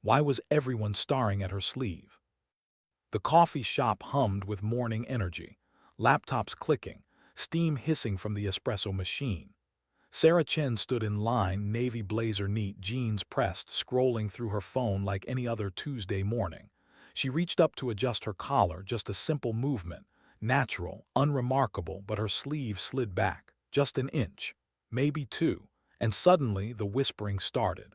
Why was everyone staring at her sleeve? The coffee shop hummed with morning energy, laptops clicking, steam hissing from the espresso machine. Sarah Chen stood in line, navy blazer neat, jeans pressed, scrolling through her phone like any other Tuesday morning. She reached up to adjust her collar, just a simple movement, natural, unremarkable, but her sleeve slid back, just an inch, maybe two, and suddenly the whispering started.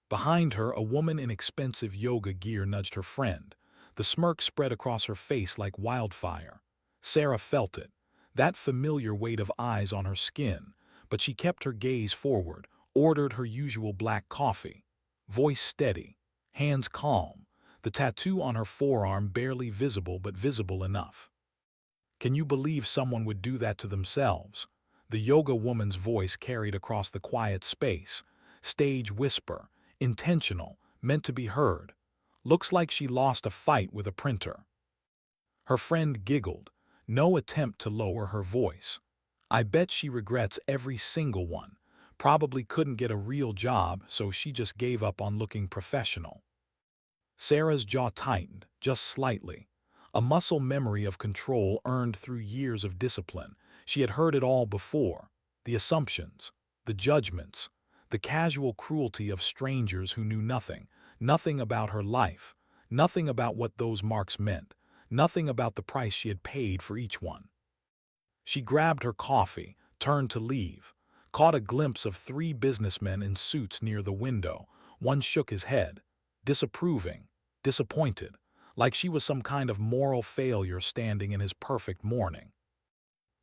Behind her, a woman in expensive yoga gear nudged her friend. The smirk spread across her face like wildfire. Sarah felt it, that familiar weight of eyes on her skin, but she kept her gaze forward, ordered her usual black coffee. Voice steady, hands calm, the tattoo on her forearm barely visible but visible enough. Can you believe someone would do that to themselves? The yoga woman's voice carried across the quiet space. Stage whisper, intentional, meant to be heard. Looks like she lost a fight with a printer. Her friend giggled, no attempt to lower her voice. I bet she regrets every single one. Probably couldn't get a real job, so she just gave up on looking professional. Sarah's jaw tightened, just slightly. A muscle memory of control earned through years of discipline. She had heard it all before. The assumptions, the judgments, the casual cruelty of strangers who knew nothing, nothing about her life, nothing about what those marks meant, nothing about the price she had paid for each one. She grabbed her coffee, turned to leave, caught a glimpse of three businessmen in suits near the window. One shook his head, disapproving, disappointed, like she was some kind of moral failure standing in his perfect morning.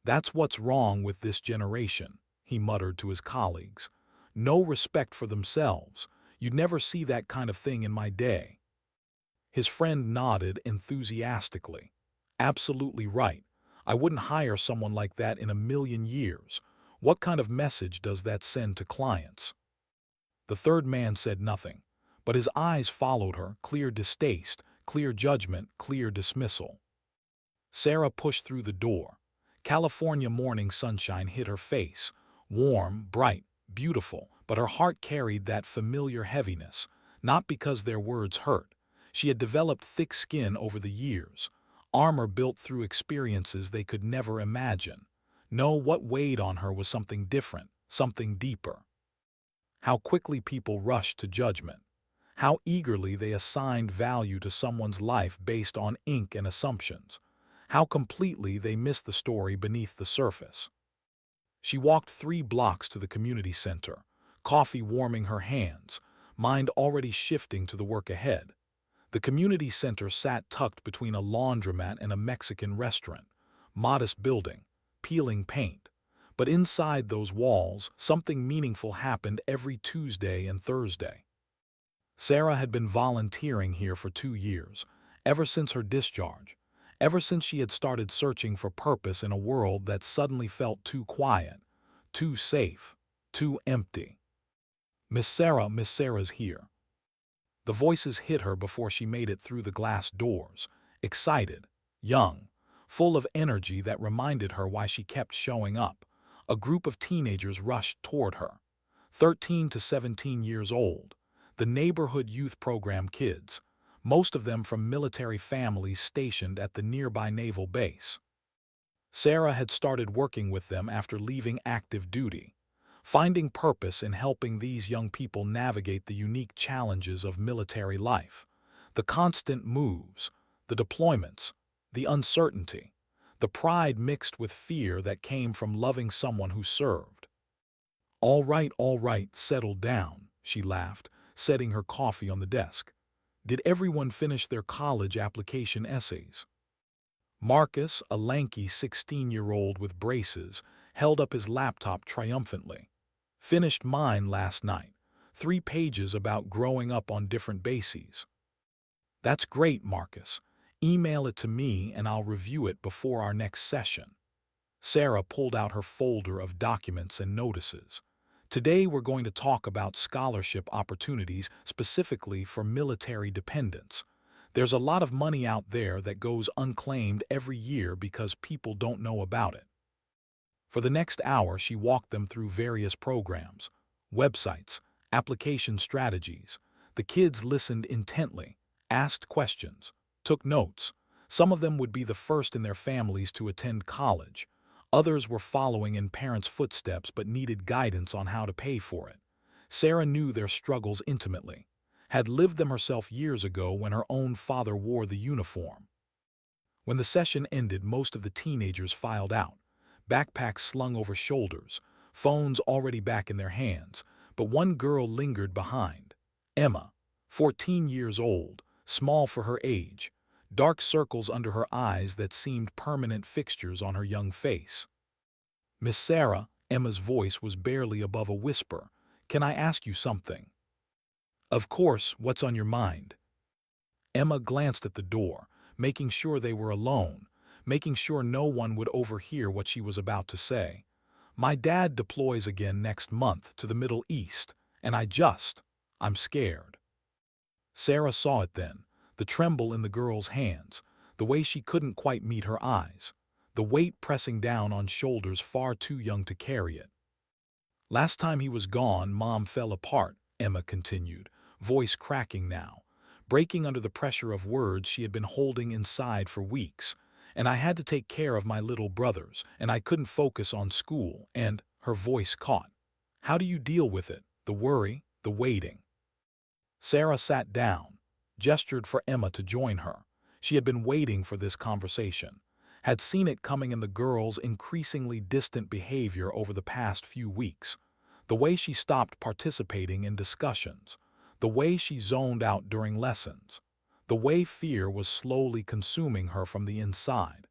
That's what's wrong with this generation, he muttered to his colleagues. No respect for themselves. You'd never see that kind of thing in my day. His friend nodded enthusiastically. Absolutely right. I wouldn't hire someone like that in a million years. What kind of message does that send to clients? The third man said nothing, but his eyes followed her, clear distaste, clear judgment, clear dismissal. Sarah pushed through the door. California morning sunshine hit her face, warm, bright, beautiful, but her heart carried that familiar heaviness, not because their words hurt. She had developed thick skin over the years, armor built through experiences they could never imagine. No, what weighed on her was something different, something deeper. How quickly people rushed to judgment. How eagerly they assigned value to someone's life based on ink and assumptions. How completely they missed the story beneath the surface. She walked 3 blocks to the community center, coffee warming her hands, mind already shifting to the work ahead. The community center sat tucked between a laundromat and a Mexican restaurant, modest building, peeling paint. But inside those walls, something meaningful happened every Tuesday and Thursday. Sarah had been volunteering here for 2 years, ever since her discharge, ever since she had started searching for purpose in a world that suddenly felt too quiet, too safe, too empty. Miss Sarah's here. The voices hit her before she made it through the glass doors, excited, young, full of energy that reminded her why she kept showing up. A group of teenagers rushed toward her, 13 to 17 years old, the neighborhood youth program kids, most of them from military families stationed at the nearby naval base. Sarah had started working with them after leaving active duty, finding purpose in helping these young people navigate the unique challenges of military life, the constant moves, the deployments, the uncertainty, the pride mixed with fear that came from loving someone who served. All right, settle down, she laughed, setting her coffee on the desk. Did everyone finish their college application essays? Marcus, a lanky 16-year-old with braces, held up his laptop triumphantly. Finished mine last night. 3 pages about growing up on different bases. That's great, Marcus. Email it to me and I'll review it before our next session. Sarah pulled out her folder of documents and notices. Today we're going to talk about scholarship opportunities specifically for military dependents. There's a lot of money out there that goes unclaimed every year because people don't know about it. For the next hour, she walked them through various programs, websites, application strategies. The kids listened intently, asked questions, took notes. Some of them would be the first in their families to attend college. Others were following in parents' footsteps but needed guidance on how to pay for it. Sarah knew their struggles intimately, had lived them herself years ago when her own father wore the uniform. When the session ended, most of the teenagers filed out, backpacks slung over shoulders, phones already back in their hands, but one girl lingered behind. Emma, 14 years old, small for her age, dark circles under her eyes that seemed permanent fixtures on her young face. "Miss Sarah," Emma's voice was barely above a whisper, "can I ask you something?" "Of course, what's on your mind?" Emma glanced at the door, making sure they were alone, making sure no one would overhear what she was about to say. "My dad deploys again next month to the Middle East, and I'm scared." Sarah saw it then, the tremble in the girl's hands, the way she couldn't quite meet her eyes, the weight pressing down on shoulders far too young to carry it. "Last time he was gone, Mom fell apart," Emma continued, voice cracking now, breaking under the pressure of words she had been holding inside for weeks. "And I had to take care of my little brothers, and I couldn't focus on school, and—" her voice caught. "How do you deal with it? The worry, the waiting?" Sarah sat down, gestured for Emma to join her. She had been waiting for this conversation, had seen it coming in the girl's increasingly distant behavior over the past few weeks, the way she stopped participating in discussions, the way she zoned out during lessons, the way fear was slowly consuming her from the inside.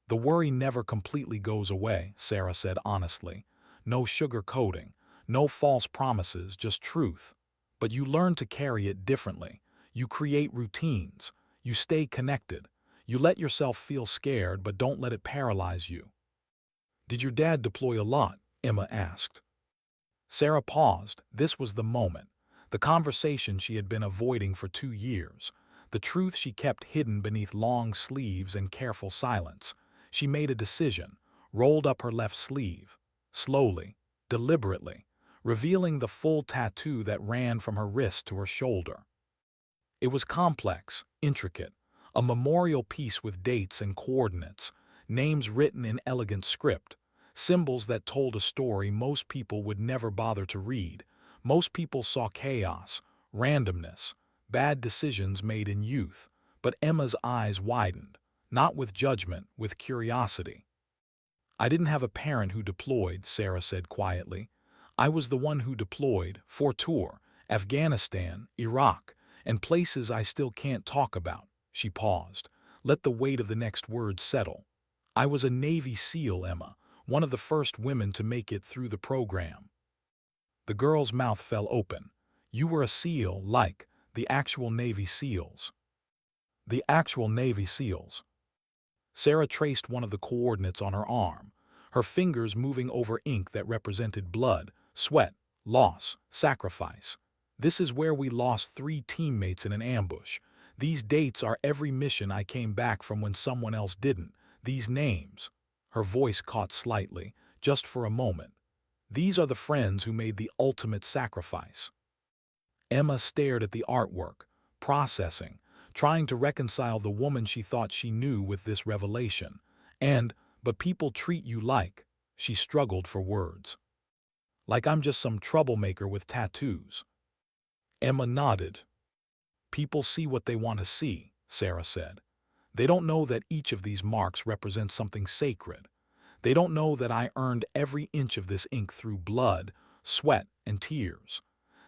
"The worry never completely goes away," Sarah said honestly. "No sugar-coating, no false promises, just truth. But you learn to carry it differently. You create routines. You stay connected. You let yourself feel scared but don't let it paralyze you." "Did your dad deploy a lot?" Emma asked. Sarah paused. This was the moment. The conversation she had been avoiding for 2 years. The truth she kept hidden beneath long sleeves and careful silence. She made a decision, rolled up her left sleeve, slowly, deliberately, revealing the full tattoo that ran from her wrist to her shoulder. It was complex, intricate, a memorial piece with dates and coordinates, names written in elegant script, symbols that told a story most people would never bother to read. Most people saw chaos, randomness, bad decisions made in youth, but Emma's eyes widened, not with judgment, with curiosity. "I didn't have a parent who deployed," Sarah said quietly. "I was the one who deployed, for tour, Afghanistan, Iraq, and places I still can't talk about." She paused, let the weight of the next word settle. "I was a Navy SEAL, Emma, one of the first women to make it through the program." The girl's mouth fell open. "You were a SEAL, like the actual Navy SEALs." "The actual Navy SEALs." Sarah traced one of the coordinates on her arm, her fingers moving over ink that represented blood, sweat, loss, sacrifice. "This is where we lost 3 teammates in an ambush. These dates are every mission I came back from when someone else didn't. These names." Her voice caught slightly, just for a moment. "These are the friends who made the ultimate sacrifice." Emma stared at the artwork, processing, trying to reconcile the woman she thought she knew with this revelation. But people treat you like," she struggled for words. "Like I'm just some troublemaker with tattoos." Emma nodded. "People see what they want to see," Sarah said. "They don't know that each of these marks represents something sacred. They don't know that I earned every inch of this ink through blood, sweat, and tears.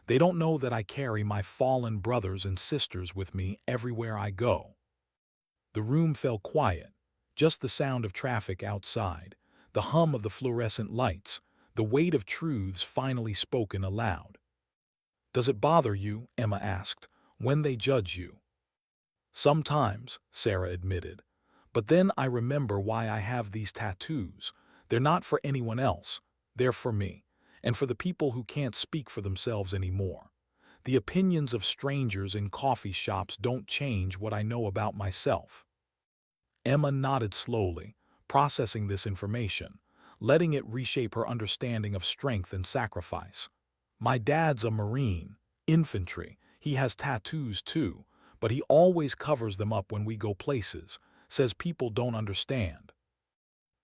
They don't know that I carry my fallen brothers and sisters with me everywhere I go." The room fell quiet, just the sound of traffic outside, the hum of the fluorescent lights, the weight of truths finally spoken aloud. "Does it bother you," Emma asked, "when they judge you?" "Sometimes," Sarah admitted. "But then I remember why I have these tattoos. They're not for anyone else. They're for me, and for the people who can't speak for themselves anymore. The opinions of strangers in coffee shops don't change what I know about myself." Emma nodded slowly, processing this information, letting it reshape her understanding of strength and sacrifice. "My dad's a Marine, infantry. He has tattoos too, but he always covers them up when we go places, says people don't understand.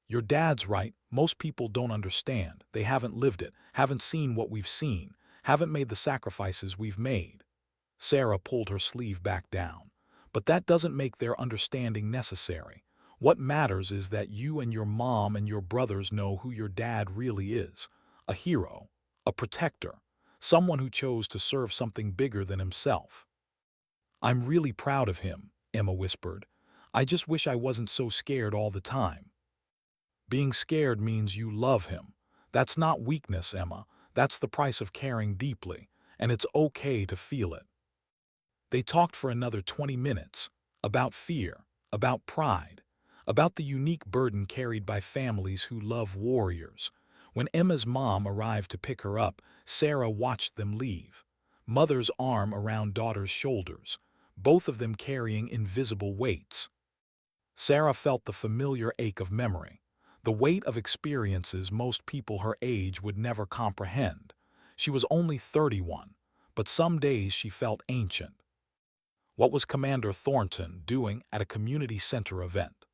Your dad's right, most people don't understand. They haven't lived it, haven't seen what we've seen, haven't made the sacrifices we've made. Sarah pulled her sleeve back down. But that doesn't make their understanding necessary. What matters is that you and your mom and your brothers know who your dad really is. A hero, a protector, someone who chose to serve something bigger than himself. I'm really proud of him, Emma whispered. I just wish I wasn't so scared all the time. Being scared means you love him. That's not weakness, Emma. That's the price of caring deeply, and it's okay to feel it. They talked for another 20 minutes, about fear, about pride, about the unique burden carried by families who love warriors. When Emma's mom arrived to pick her up, Sarah watched them leave, mother's arm around daughter's shoulders, both of them carrying invisible weights. Sarah felt the familiar ache of memory, the weight of experiences most people her age would never comprehend. She was only 31, but some days she felt ancient. What was Commander Thornton doing at a community center event?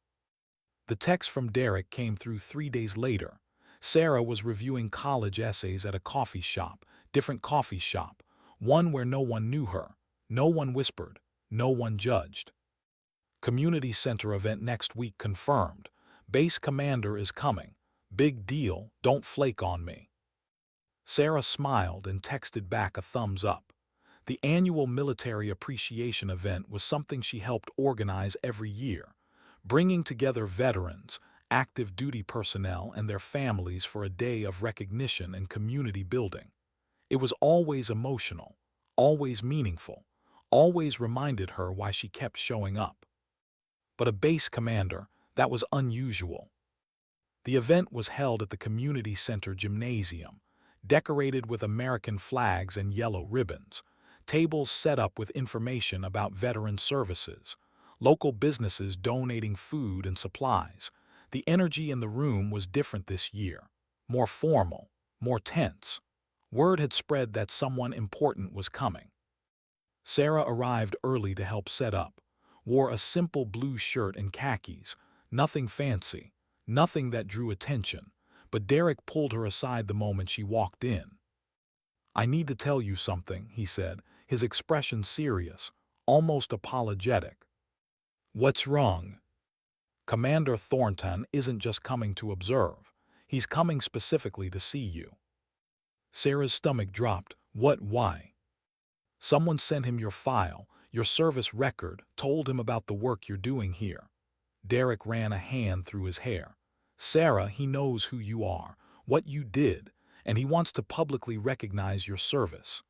The text from Derek came through 3 days later. Sarah was reviewing college essays at a coffee shop, different coffee shop, one where no one knew her, no one whispered, no one judged. Community center event next week confirmed. Base commander is coming. Big deal, don't flake on me. Sarah smiled and texted back a thumbs up. The annual military appreciation event was something she helped organize every year, bringing together veterans, active duty personnel, and their families for a day of recognition and community building. It was always emotional, always meaningful, always reminded her why she kept showing up. But a base commander, that was unusual. The event was held at the community center gymnasium, decorated with American flags and yellow ribbons, tables set up with information about veteran services, local businesses donating food and supplies. The energy in the room was different this year, more formal, more tense. Word had spread that someone important was coming. Sarah arrived early to help set up, wore a simple blue shirt and khakis, nothing fancy, nothing that drew attention, but Derek pulled her aside the moment she walked in. I need to tell you something, he said, his expression serious, almost apologetic. What's wrong? Commander Thornton isn't just coming to observe. He's coming specifically to see you. Sarah's stomach dropped. What, why? Someone sent him your file, your service record, told him about the work you're doing here. Derek ran a hand through his hair. Sarah, he knows who you are, what you did, and he wants to publicly recognize your service.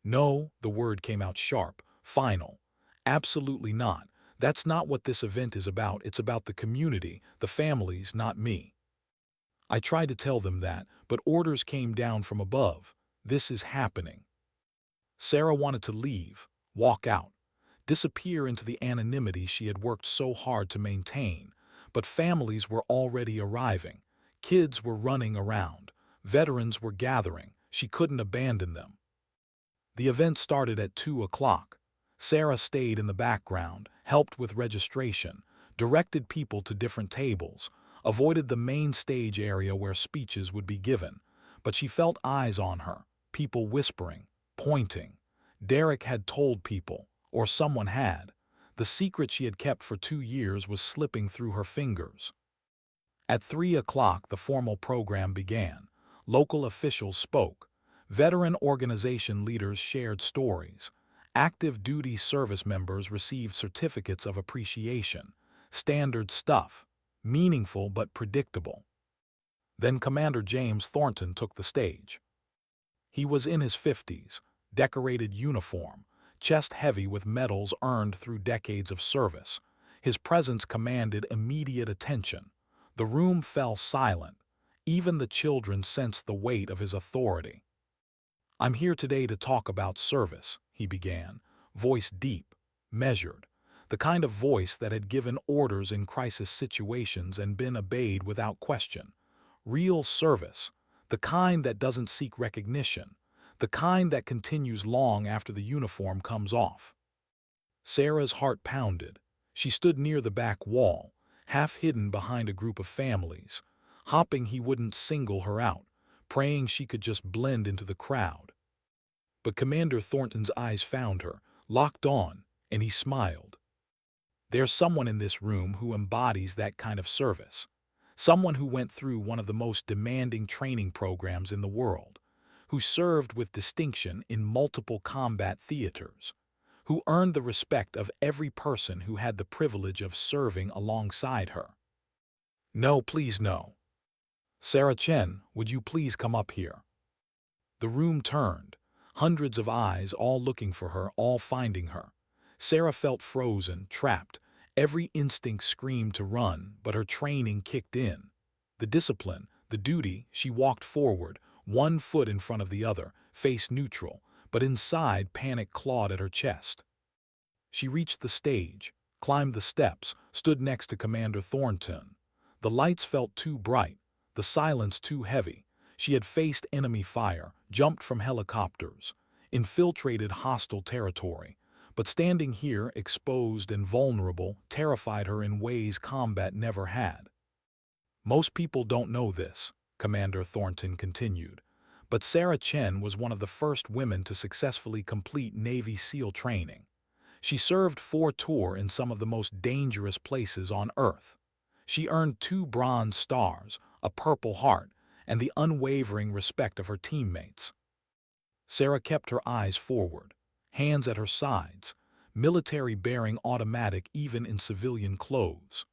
No, the word came out sharp, final. Absolutely not. That's not what this event is about. It's about the community, the families, not me. I tried to tell them that, but orders came down from above. This is happening. Sarah wanted to leave, walk out, disappear into the anonymity she had worked so hard to maintain, but families were already arriving. Kids were running around. Veterans were gathering. She couldn't abandon them. The event started at 2 o'clock. Sarah stayed in the background, helped with registration, directed people to different tables, avoided the main stage area where speeches would be given, but she felt eyes on her, people whispering, pointing. Derek had told people, or someone had. The secret she had kept for 2 years was slipping through her fingers. At 3 o'clock, the formal program began. Local officials spoke. Veteran organization leaders shared stories. Active duty service members received certificates of appreciation. Standard stuff, meaningful but predictable. Then Commander James Thornton took the stage. He was in his 50s, decorated uniform, chest heavy with medals earned through decades of service. His presence commanded immediate attention. The room fell silent. Even the children sensed the weight of his authority. I'm here today to talk about service, he began, voice deep, measured, the kind of voice that had given orders in crisis situations and been obeyed without question. Real service, the kind that doesn't seek recognition, the kind that continues long after the uniform comes off. Sarah's heart pounded. She stood near the back wall, half hidden behind a group of families, hoping he wouldn't single her out, praying she could just blend into the crowd. But Commander Thornton's eyes found her, locked on, and he smiled. There's someone in this room who embodies that kind of service. Someone who went through one of the most demanding training programs in the world, who served with distinction in multiple combat theaters, who earned the respect of every person who had the privilege of serving alongside her. No, please no. Sarah Chen, would you please come up here? The room turned, hundreds of eyes all looking for her, all finding her. Sarah felt frozen, trapped. Every instinct screamed to run, but her training kicked in. The discipline, the duty, she walked forward, one foot in front of the other, face neutral, but inside panic clawed at her chest. She reached the stage, climbed the steps, stood next to Commander Thornton. The lights felt too bright, the silence too heavy. She had faced enemy fire, jumped from helicopters, infiltrated hostile territory, but standing here, exposed and vulnerable, terrified her in ways combat never had. Most people don't know this, Commander Thornton continued, but Sarah Chen was one of the first women to successfully complete Navy SEAL training. She served 4 tours in some of the most dangerous places on Earth. She earned 2 Bronze Stars, a Purple Heart, and the unwavering respect of her teammates. Sarah kept her eyes forward, hands at her sides, military-bearing automatic even in civilian clothes.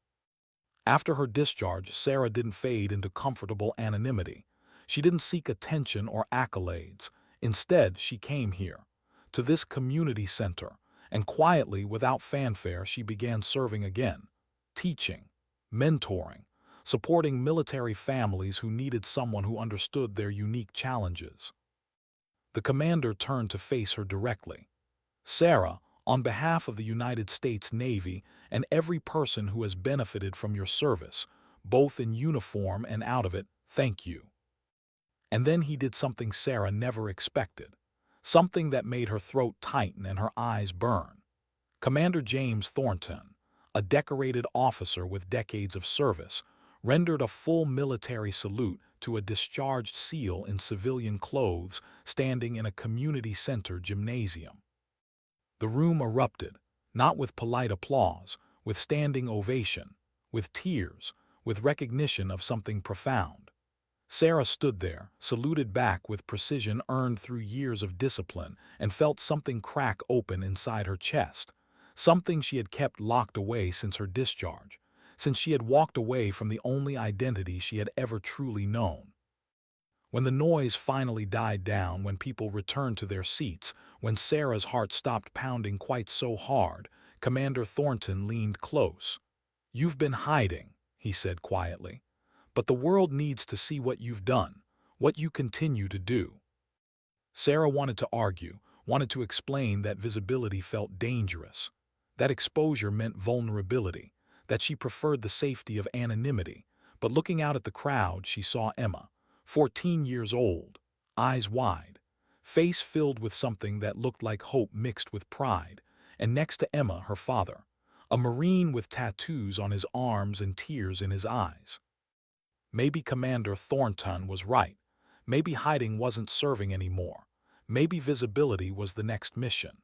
After her discharge, Sarah didn't fade into comfortable anonymity. She didn't seek attention or accolades. Instead, she came here, to this community center, and quietly, without fanfare, she began serving again, teaching, mentoring, supporting military families who needed someone who understood their unique challenges. The commander turned to face her directly. Sarah, on behalf of the United States Navy and every person who has benefited from your service, both in uniform and out of it, thank you. And then he did something Sarah never expected, something that made her throat tighten and her eyes burn. Commander James Thornton, a decorated officer with decades of service, rendered a full military salute to a discharged SEAL in civilian clothes standing in a community center gymnasium. The room erupted, not with polite applause, with standing ovation, with tears, with recognition of something profound. Sarah stood there, saluted back with precision earned through years of discipline, and felt something crack open inside her chest, something she had kept locked away since her discharge, since she had walked away from the only identity she had ever truly known. When the noise finally died down, when people returned to their seats, when Sarah's heart stopped pounding quite so hard, Commander Thornton leaned close. "You've been hiding," he said quietly, "but the world needs to see what you've done, what you continue to do." Sarah wanted to argue, wanted to explain that visibility felt dangerous, that exposure meant vulnerability, that she preferred the safety of anonymity, but looking out at the crowd, she saw Emma, 14 years old, eyes wide, face filled with something that looked like hope mixed with pride, and next to Emma, her father, a Marine with tattoos on his arms and tears in his eyes. Maybe Commander Thornton was right. Maybe hiding wasn't serving anymore. Maybe visibility was the next mission.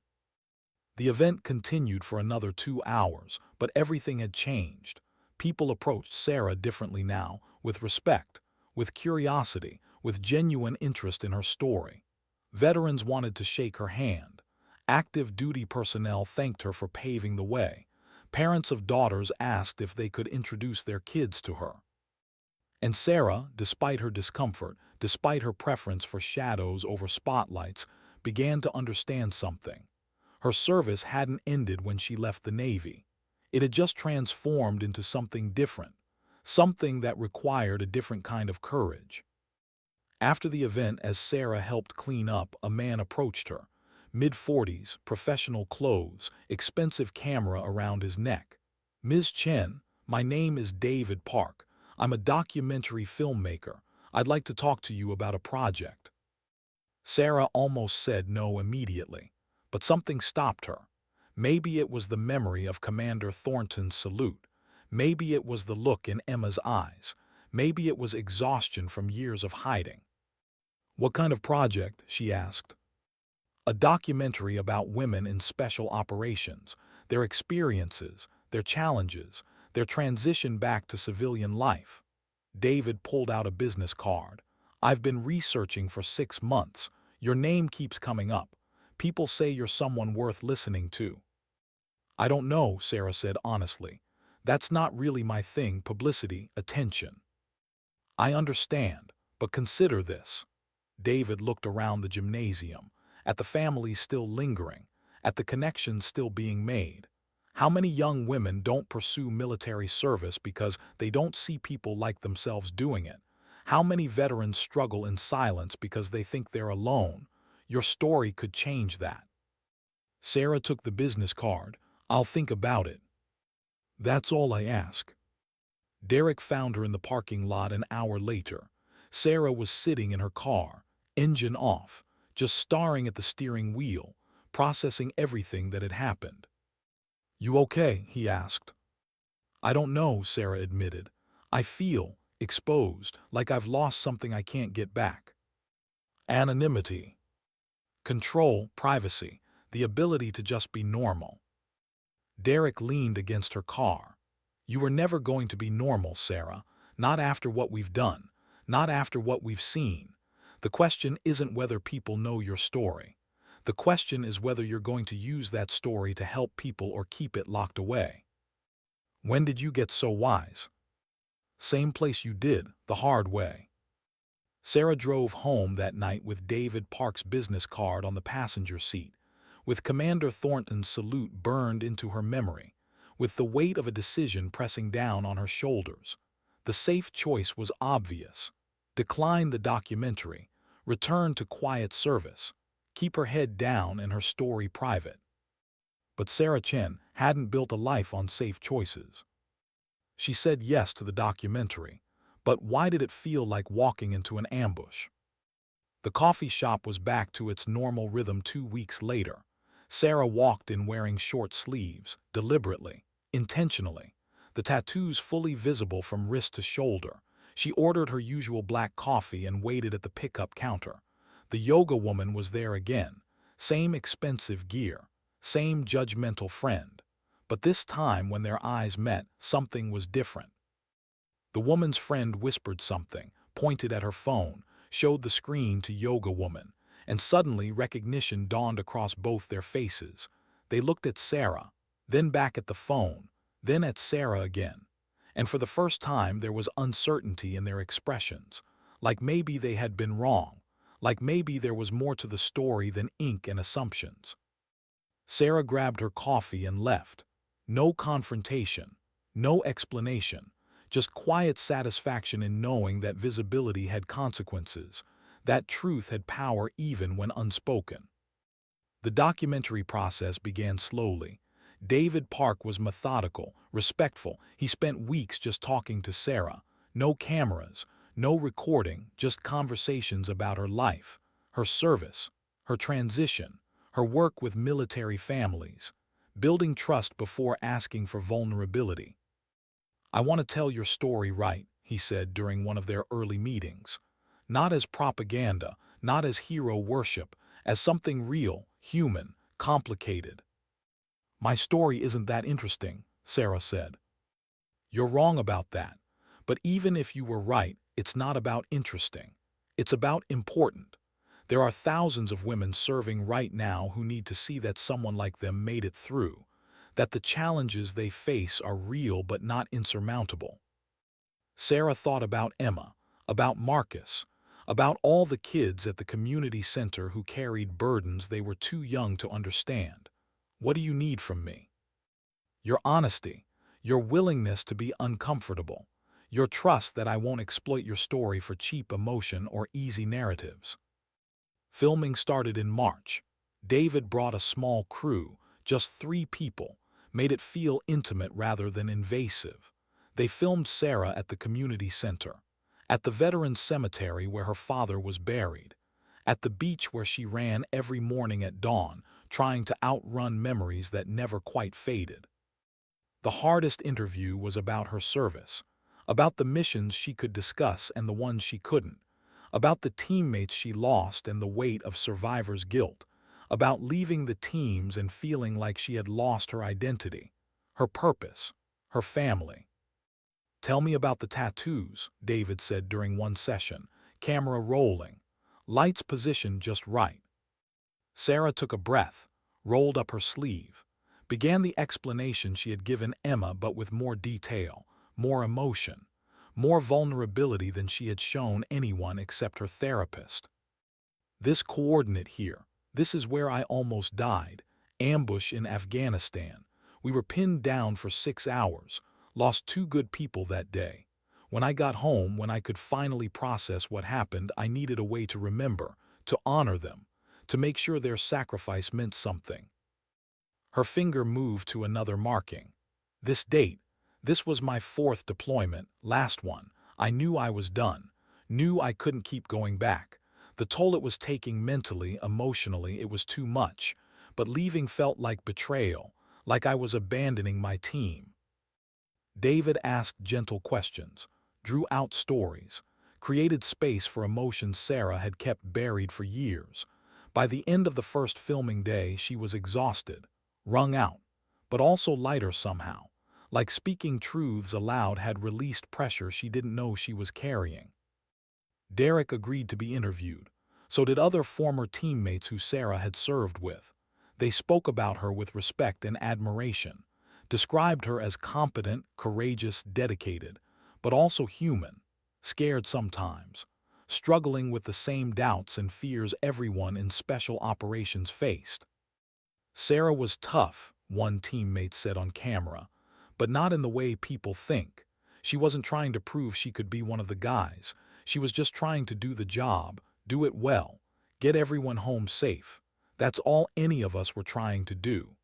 The event continued for another 2 hours, but everything had changed. People approached Sarah differently now, with respect, with curiosity, with genuine interest in her story. Veterans wanted to shake her hand. Active duty personnel thanked her for paving the way. Parents of daughters asked if they could introduce their kids to her. And Sarah, despite her discomfort, despite her preference for shadows over spotlights, began to understand something. Her service hadn't ended when she left the Navy. It had just transformed into something different, something that required a different kind of courage. After the event, as Sarah helped clean up, a man approached her. Mid-40s, professional clothes, expensive camera around his neck. "Ms. Chen, my name is David Park. I'm a documentary filmmaker. I'd like to talk to you about a project." Sarah almost said no immediately, but something stopped her. Maybe it was the memory of Commander Thornton's salute. Maybe it was the look in Emma's eyes. Maybe it was exhaustion from years of hiding. "What kind of project?" she asked. "A documentary about women in special operations, their experiences, their challenges, their transition back to civilian life." David pulled out a business card. "I've been researching for 6 months. Your name keeps coming up. People say you're someone worth listening to." "I don't know," Sarah said honestly. "That's not really my thing, publicity, attention." "I understand, but consider this." David looked around the gymnasium, at the families still lingering, at the connections still being made. How many young women don't pursue military service because they don't see people like themselves doing it? How many veterans struggle in silence because they think they're alone? Your story could change that. Sarah took the business card. "I'll think about it." "That's all I ask." Derek found her in the parking lot an hour later. Sarah was sitting in her car, engine off, just staring at the steering wheel, processing everything that had happened. "You okay?" he asked. "I don't know," Sarah admitted. "I feel exposed, like I've lost something I can't get back." Anonymity, control, privacy, the ability to just be normal. Derek leaned against her car. "You were never going to be normal, Sarah. Not after what we've done. Not after what we've seen. The question isn't whether people know your story. The question is whether you're going to use that story to help people or keep it locked away." "When did you get so wise?" "Same place you did, the hard way." Sarah drove home that night with David Park's business card on the passenger seat, with Commander Thornton's salute burned into her memory, with the weight of a decision pressing down on her shoulders. The safe choice was obvious. Decline the documentary, return to quiet service, keep her head down and her story private. But Sarah Chen hadn't built a life on safe choices. She said yes to the documentary, but why did it feel like walking into an ambush? The coffee shop was back to its normal rhythm 2 weeks later. Sarah walked in wearing short sleeves, deliberately, intentionally, the tattoos fully visible from wrist to shoulder. She ordered her usual black coffee and waited at the pickup counter. The yoga woman was there again, same expensive gear, same judgmental friend. But this time when their eyes met, something was different. The woman's friend whispered something, pointed at her phone, showed the screen to yoga woman, and suddenly recognition dawned across both their faces. They looked at Sarah, then back at the phone, then at Sarah again. And for the first time there was uncertainty in their expressions, like maybe they had been wrong, like maybe there was more to the story than ink and assumptions. Sarah grabbed her coffee and left. No confrontation, no explanation, just quiet satisfaction in knowing that visibility had consequences, that truth had power even when unspoken. The documentary process began slowly. David Park was methodical, respectful. He spent weeks just talking to Sarah. No cameras, no recording, just conversations about her life, her service, her transition, her work with military families, building trust before asking for vulnerability. "I want to tell your story right," he said during one of their early meetings. "Not as propaganda, not as hero worship, as something real, human, complicated." "My story isn't that interesting," Sarah said. "You're wrong about that. But even if you were right, it's not about interesting. It's about important. There are thousands of women serving right now who need to see that someone like them made it through, that the challenges they face are real but not insurmountable." Sarah thought about Emma, about Marcus, about all the kids at the community center who carried burdens they were too young to understand. "What do you need from me?" "Your honesty, your willingness to be uncomfortable, your trust that I won't exploit your story for cheap emotion or easy narratives." Filming started in March. David brought a small crew, just 3 people, made it feel intimate rather than invasive. They filmed Sarah at the community center, at the veterans cemetery where her father was buried, At the beach where she ran every morning at dawn, trying to outrun memories that never quite faded. The hardest interview was about her service, about the missions she could discuss and the ones she couldn't, about the teammates she lost and the weight of survivor's guilt, about leaving the teams and feeling like she had lost her identity, her purpose, her family. "Tell me about the tattoos," David said during one session, camera rolling, lights positioned just right. Sarah took a breath, rolled up her sleeve, began the explanation she had given Emma but with more detail, more emotion, more vulnerability than she had shown anyone except her therapist. "This coordinate here, this is where I almost died. Ambush in Afghanistan. We were pinned down for 6 hours, lost 2 good people that day. When I got home, when I could finally process what happened, I needed a way to remember, to honor them, to make sure their sacrifice meant something." Her finger moved to another marking. "This date, this was my 4th deployment, last one. I knew I was done, knew I couldn't keep going back. The toll it was taking mentally, emotionally, it was too much. But leaving felt like betrayal, like I was abandoning my team." David asked gentle questions, drew out stories, created space for emotions Sarah had kept buried for years. By the end of the first filming day, she was exhausted, wrung out, but also lighter somehow, like speaking truths aloud had released pressure she didn't know she was carrying. Derek agreed to be interviewed. So did other former teammates who Sarah had served with. They spoke about her with respect and admiration, described her as competent, courageous, dedicated, but also human, scared sometimes, struggling with the same doubts and fears everyone in special operations faced. "Sarah was tough," one teammate said on camera, "but not in the way people think. She wasn't trying to prove she could be one of the guys. She was just trying to do the job, do it well, get everyone home safe. That's all any of us were trying to do."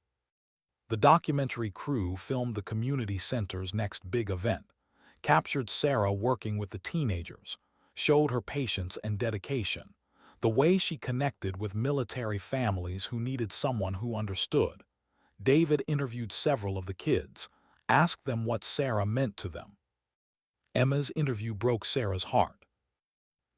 The documentary crew filmed the community center's next big event, captured Sarah working with the teenagers, showed her patience and dedication, the way she connected with military families who needed someone who understood. David interviewed several of the kids, asked them what Sarah meant to them. Emma's interview broke Sarah's heart.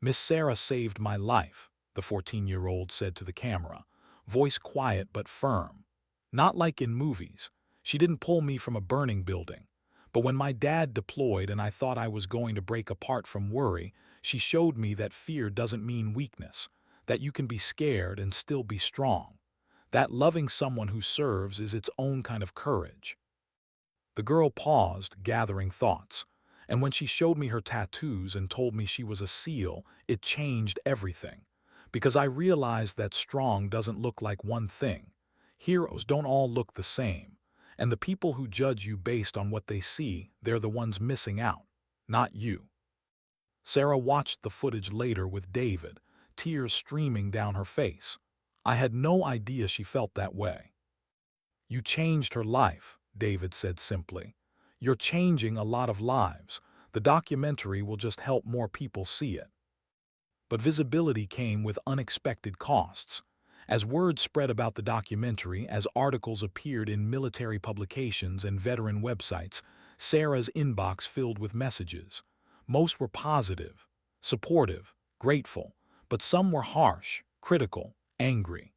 "Miss Sarah saved my life," the 14-year-old said to the camera, voice quiet but firm. "Not like in movies. She didn't pull me from a burning building. But when my dad deployed and I thought I was going to break apart from worry, she showed me that fear doesn't mean weakness, that you can be scared and still be strong. That loving someone who serves is its own kind of courage." The girl paused, gathering thoughts, and when she showed me her tattoos and told me she was a SEAL, it changed everything. Because I realized that strong doesn't look like one thing. Heroes don't all look the same, and the people who judge you based on what they see, they're the ones missing out, not you. Sarah watched the footage later with David, tears streaming down her face. "I had no idea she felt that way." "You changed her life," David said simply. "You're changing a lot of lives. The documentary will just help more people see it." But visibility came with unexpected costs. As word spread about the documentary, as articles appeared in military publications and veteran websites, Sarah's inbox filled with messages. Most were positive, supportive, grateful, but some were harsh, critical, angry.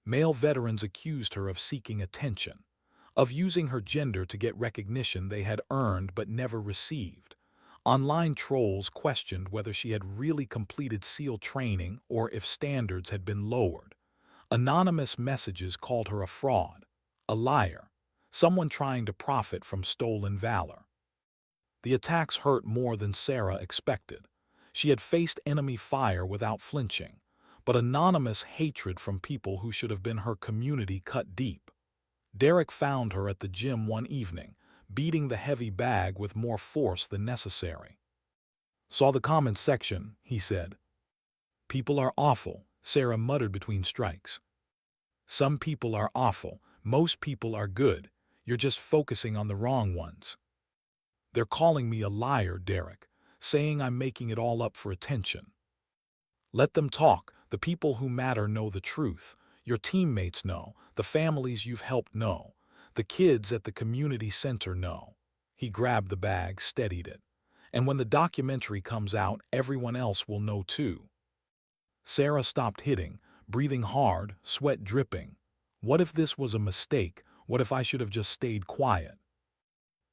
Male veterans accused her of seeking attention, of using her gender to get recognition they had earned but never received. Online trolls questioned whether she had really completed SEAL training or if standards had been lowered. Anonymous messages called her a fraud, a liar, someone trying to profit from stolen valor. The attacks hurt more than Sarah expected. She had faced enemy fire without flinching, but anonymous hatred from people who should have been her community cut deep. Derek found her at the gym one evening, beating the heavy bag with more force than necessary. "Saw the comments section," he said. "People are awful," Sarah muttered between strikes. "Some people are awful, most people are good, you're just focusing on the wrong ones. They're calling me a liar, Derek, saying I'm making it all up for attention." "Let them talk," The people who matter know the truth. Your teammates know. The families you've helped know. The kids at the community center know. He grabbed the bag, steadied it. And when the documentary comes out, everyone else will know too. Sarah stopped hitting, breathing hard, sweat dripping. What if this was a mistake? What if I should have just stayed quiet?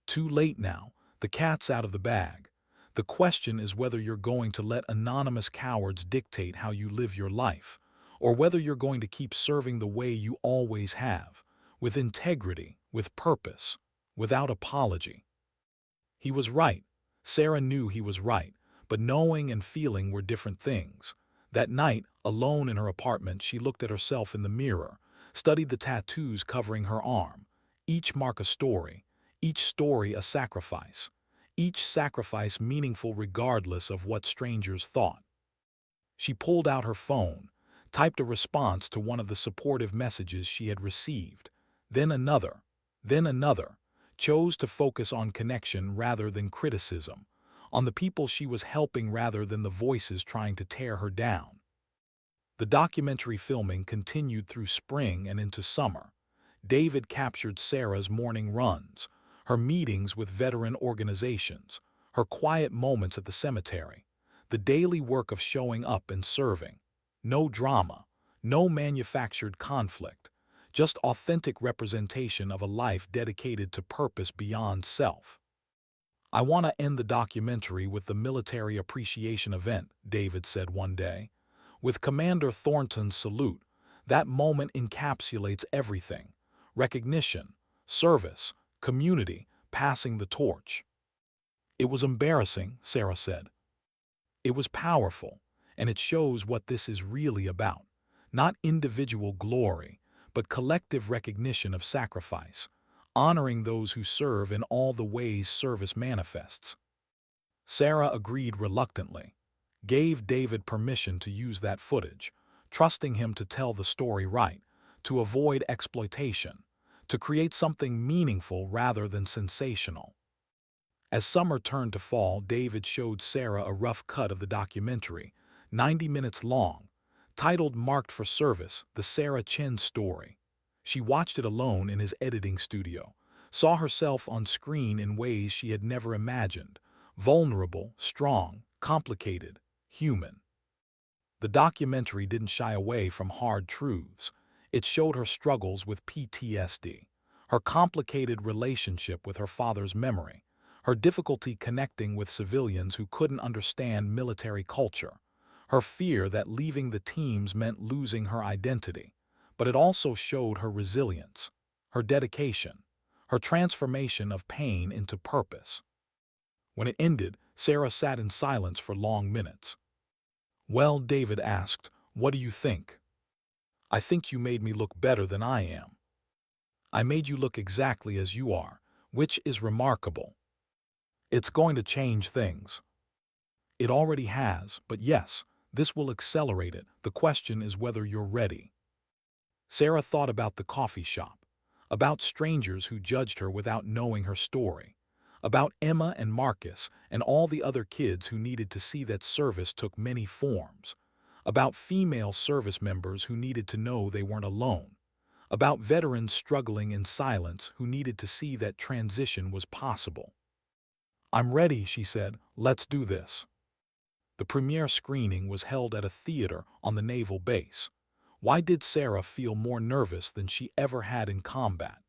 Too late now. The cat's out of the bag. The question is whether you're going to let anonymous cowards dictate how you live your life, or whether you're going to keep serving the way you always have, with integrity, with purpose, without apology. He was right. Sarah knew he was right, but knowing and feeling were different things. That night, alone in her apartment, she looked at herself in the mirror, studied the tattoos covering her arm, each mark a story, each story a sacrifice, each sacrifice meaningful regardless of what strangers thought. She pulled out her phone, typed a response to one of the supportive messages she had received, then another, chose to focus on connection rather than criticism, on the people she was helping rather than the voices trying to tear her down. The documentary filming continued through spring and into summer. David captured Sarah's morning runs, her meetings with veteran organizations, her quiet moments at the cemetery, the daily work of showing up and serving. No drama, no manufactured conflict, just authentic representation of a life dedicated to purpose beyond self. I want to end the documentary with the military appreciation event, David said one day. With Commander Thornton's salute, that moment encapsulates everything: recognition, service, community, passing the torch. It was embarrassing, Sarah said. It was powerful, and it shows what this is really about. Not individual glory, but collective recognition of sacrifice, honoring those who serve in all the ways service manifests. Sarah agreed reluctantly, gave David permission to use that footage, trusting him to tell the story right, to avoid exploitation, to create something meaningful rather than sensational. As summer turned to fall, David showed Sarah a rough cut of the documentary, 90 minutes long, titled Marked for Service, The Sarah Chen Story. She watched it alone in his editing studio, saw herself on screen in ways she had never imagined: vulnerable, strong, complicated, human. The documentary didn't shy away from hard truths. It showed her struggles with PTSD, her complicated relationship with her father's memory, her difficulty connecting with civilians who couldn't understand military culture, her fear that leaving the teams meant losing her identity. But it also showed her resilience, her dedication, her transformation of pain into purpose. When it ended, Sarah sat in silence for long minutes. "Well," David asked, "what do you think?" "I think you made me look better than I am. I made you look exactly as you are, which is remarkable. It's going to change things." "It already has, but yes, this will accelerate it. The question is whether you're ready." Sarah thought about the coffee shop, about strangers who judged her without knowing her story, about Emma and Marcus and all the other kids who needed to see that service took many forms, about female service members who needed to know they weren't alone, about veterans struggling in silence who needed to see that transition was possible. "I'm ready," she said. "Let's do this." The premiere screening was held at a theater on the naval base. Why did Sarah feel more nervous than she ever had in combat?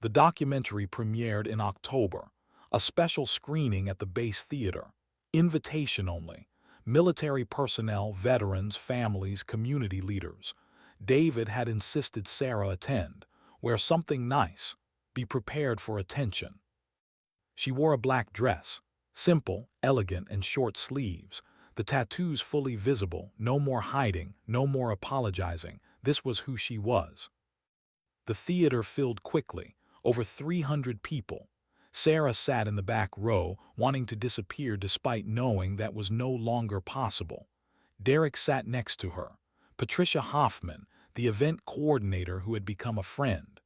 The documentary premiered in October, a special screening at the base theater, invitation only, military personnel, veterans, families, community leaders. David had insisted Sarah attend, wear something nice, be prepared for attention. She wore a black dress, simple, elegant, and short sleeves, the tattoos fully visible, no more hiding, no more apologizing. This was who she was. The theater filled quickly, over 300 people. Sarah sat in the back row, wanting to disappear despite knowing that was no longer possible. Derek sat next to her. Patricia Hoffman, the event coordinator who had become a friend.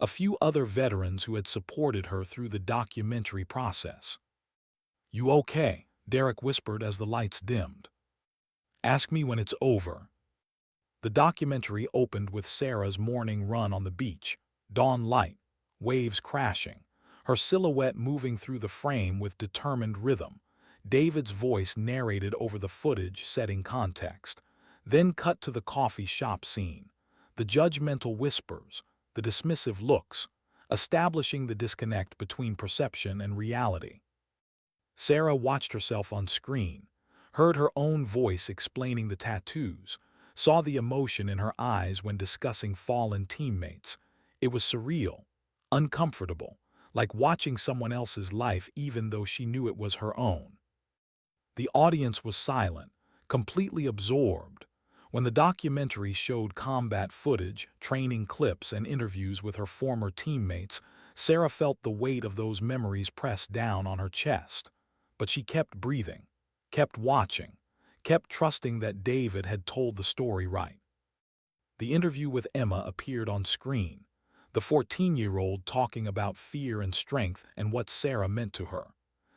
A few other veterans who had supported her through the documentary process. "You okay?" Derek whispered as the lights dimmed. "Ask me when it's over," The documentary opened with Sarah's morning run on the beach, dawn light, waves crashing, her silhouette moving through the frame with determined rhythm. David's voice narrated over the footage, setting context. Then cut to the coffee shop scene. The judgmental whispers, the dismissive looks, establishing the disconnect between perception and reality. Sarah watched herself on screen, heard her own voice explaining the tattoos, saw the emotion in her eyes when discussing fallen teammates. It was surreal, uncomfortable, like watching someone else's life even though she knew it was her own. The audience was silent, completely absorbed. When the documentary showed combat footage, training clips, and interviews with her former teammates, Sarah felt the weight of those memories press down on her chest. But she kept breathing, kept watching, kept trusting that David had told the story right. The interview with Emma appeared on screen, the 14-year-old talking about fear and strength and what Sarah meant to her.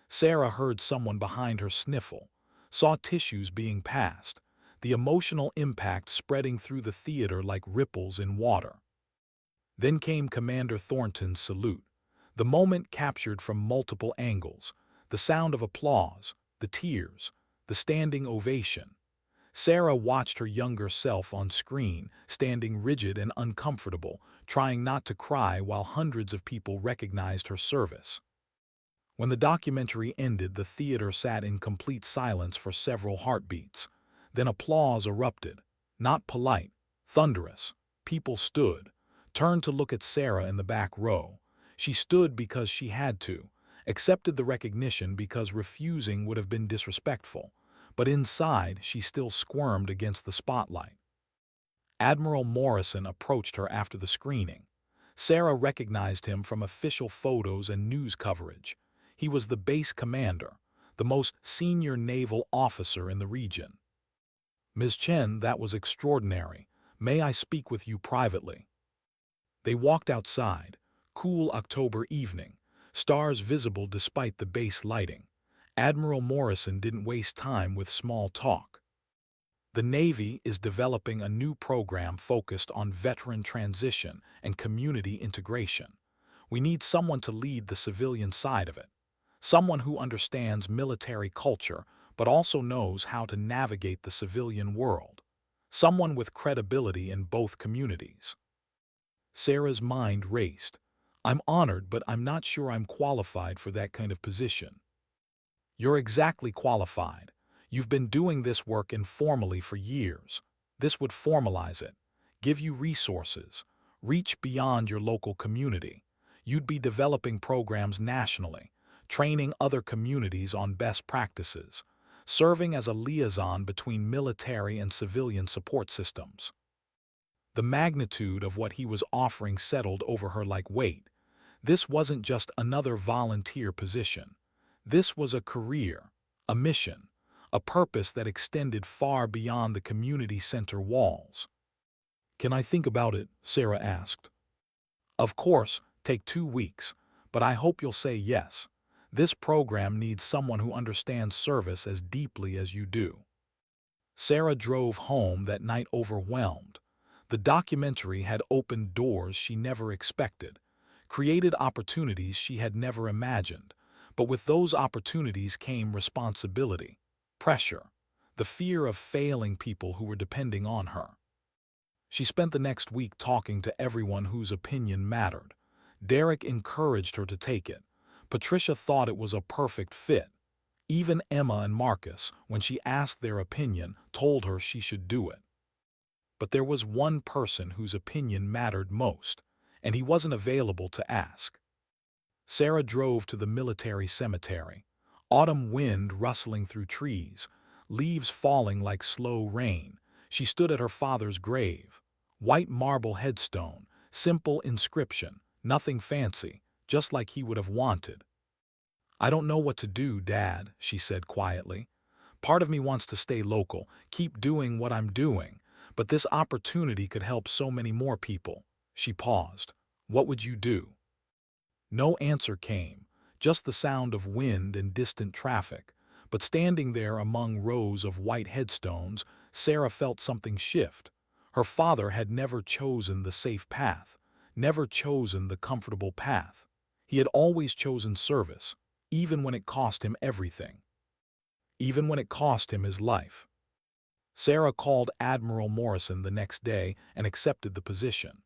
Sarah heard someone behind her sniffle, saw tissues being passed, the emotional impact spreading through the theater like ripples in water. Then came Commander Thornton's salute, the moment captured from multiple angles, the sound of applause, the tears, the standing ovation. Sarah watched her younger self on screen, standing rigid and uncomfortable, trying not to cry while hundreds of people recognized her service. When the documentary ended, the theater sat in complete silence for several heartbeats. Then applause erupted, not polite, thunderous. People stood, turned to look at Sarah in the back row. She stood because she had to, accepted the recognition because refusing would have been disrespectful. But inside, she still squirmed against the spotlight. Admiral Morrison approached her after the screening. Sarah recognized him from official photos and news coverage. He was the base commander, the most senior naval officer in the region. "Ms. Chen, that was extraordinary. May I speak with you privately?" They walked outside, cool October evening, stars visible despite the base lighting. Admiral Morrison didn't waste time with small talk. The Navy is developing a new program focused on veteran transition and community integration. We need someone to lead the civilian side of it. Someone who understands military culture but also knows how to navigate the civilian world. Someone with credibility in both communities. Sarah's mind raced. "I'm honored, but I'm not sure I'm qualified for that kind of position." "You're exactly qualified. You've been doing this work informally for years. This would formalize it, give you resources, reach beyond your local community. You'd be developing programs nationally, training other communities on best practices, serving as a liaison between military and civilian support systems." The magnitude of what he was offering settled over her like weight. This wasn't just another volunteer position. This was a career, a mission, a purpose that extended far beyond the community center walls. "Can I think about it?" Sarah asked. "Of course, take 2 weeks, but I hope you'll say yes. This program needs someone who understands service as deeply as you do." Sarah drove home that night overwhelmed. The documentary had opened doors she never expected, created opportunities she had never imagined. But with those opportunities came responsibility, pressure, the fear of failing people who were depending on her. She spent the next week talking to everyone whose opinion mattered. Derek encouraged her to take it. Patricia thought it was a perfect fit. Even Emma and Marcus, when she asked their opinion, told her she should do it. But there was one person whose opinion mattered most, and he wasn't available to ask. Sarah drove to the military cemetery. Autumn wind rustling through trees, leaves falling like slow rain. She stood at her father's grave. White marble headstone, simple inscription, nothing fancy, just like he would have wanted. "I don't know what to do, Dad," she said quietly. "Part of me wants to stay local, keep doing what I'm doing, but this opportunity could help so many more people." She paused. "What would you do?" No answer came, just the sound of wind and distant traffic. But standing there among rows of white headstones, Sarah felt something shift. Her father had never chosen the safe path, never chosen the comfortable path. He had always chosen service, even when it cost him everything, even when it cost him his life. Sarah called Admiral Morrison the next day and accepted the position.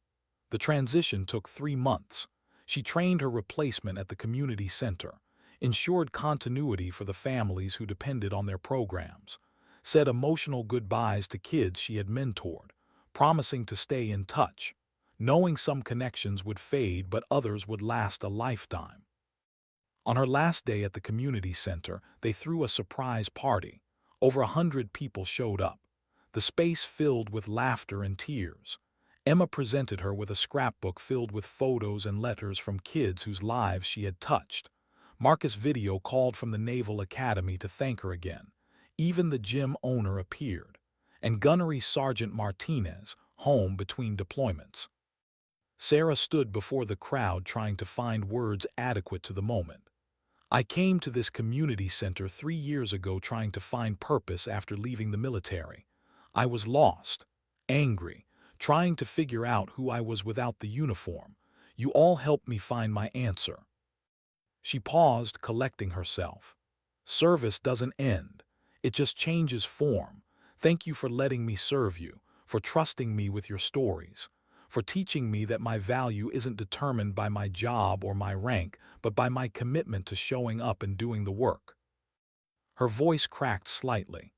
The transition took 3 months. She trained her replacement at the community center, ensured continuity for the families who depended on their programs, said emotional goodbyes to kids she had mentored, promising to stay in touch, knowing some connections would fade but others would last a lifetime. On her last day at the community center, they threw a surprise party. Over 100 people showed up, the space filled with laughter and tears. Emma presented her with a scrapbook filled with photos and letters from kids whose lives she had touched. Marcus Video called from the Naval Academy to thank her again. Even the gym owner appeared, and Gunnery Sergeant Martinez, home between deployments. Sarah stood before the crowd trying to find words adequate to the moment. I came to this community center 3 years ago trying to find purpose after leaving the military. I was lost, angry, trying to figure out who I was without the uniform. You all helped me find my answer. She paused, collecting herself. Service doesn't end. It just changes form. Thank you for letting me serve you, for trusting me with your stories, for teaching me that my value isn't determined by my job or my rank, but by my commitment to showing up and doing the work. Her voice cracked slightly.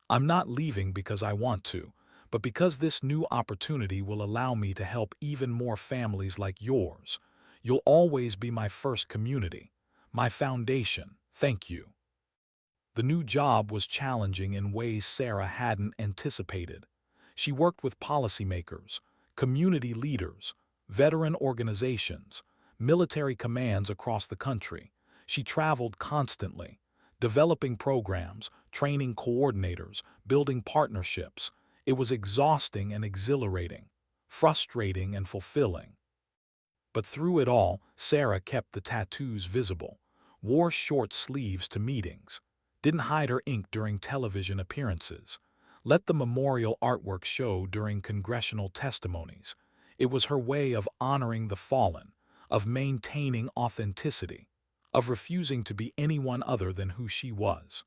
I'm not leaving because I want to, but because this new opportunity will allow me to help even more families like yours. You'll always be my first community, my foundation. Thank you. The new job was challenging in ways Sarah hadn't anticipated. She worked with policymakers, community leaders, veteran organizations, military commands across the country. She traveled constantly, developing programs, training coordinators, building partnerships. It was exhausting and exhilarating, frustrating and fulfilling. But through it all, Sarah kept the tattoos visible, wore short sleeves to meetings, didn't hide her ink during television appearances, let the memorial artwork show during congressional testimonies. It was her way of honoring the fallen, of maintaining authenticity, of refusing to be anyone other than who she was.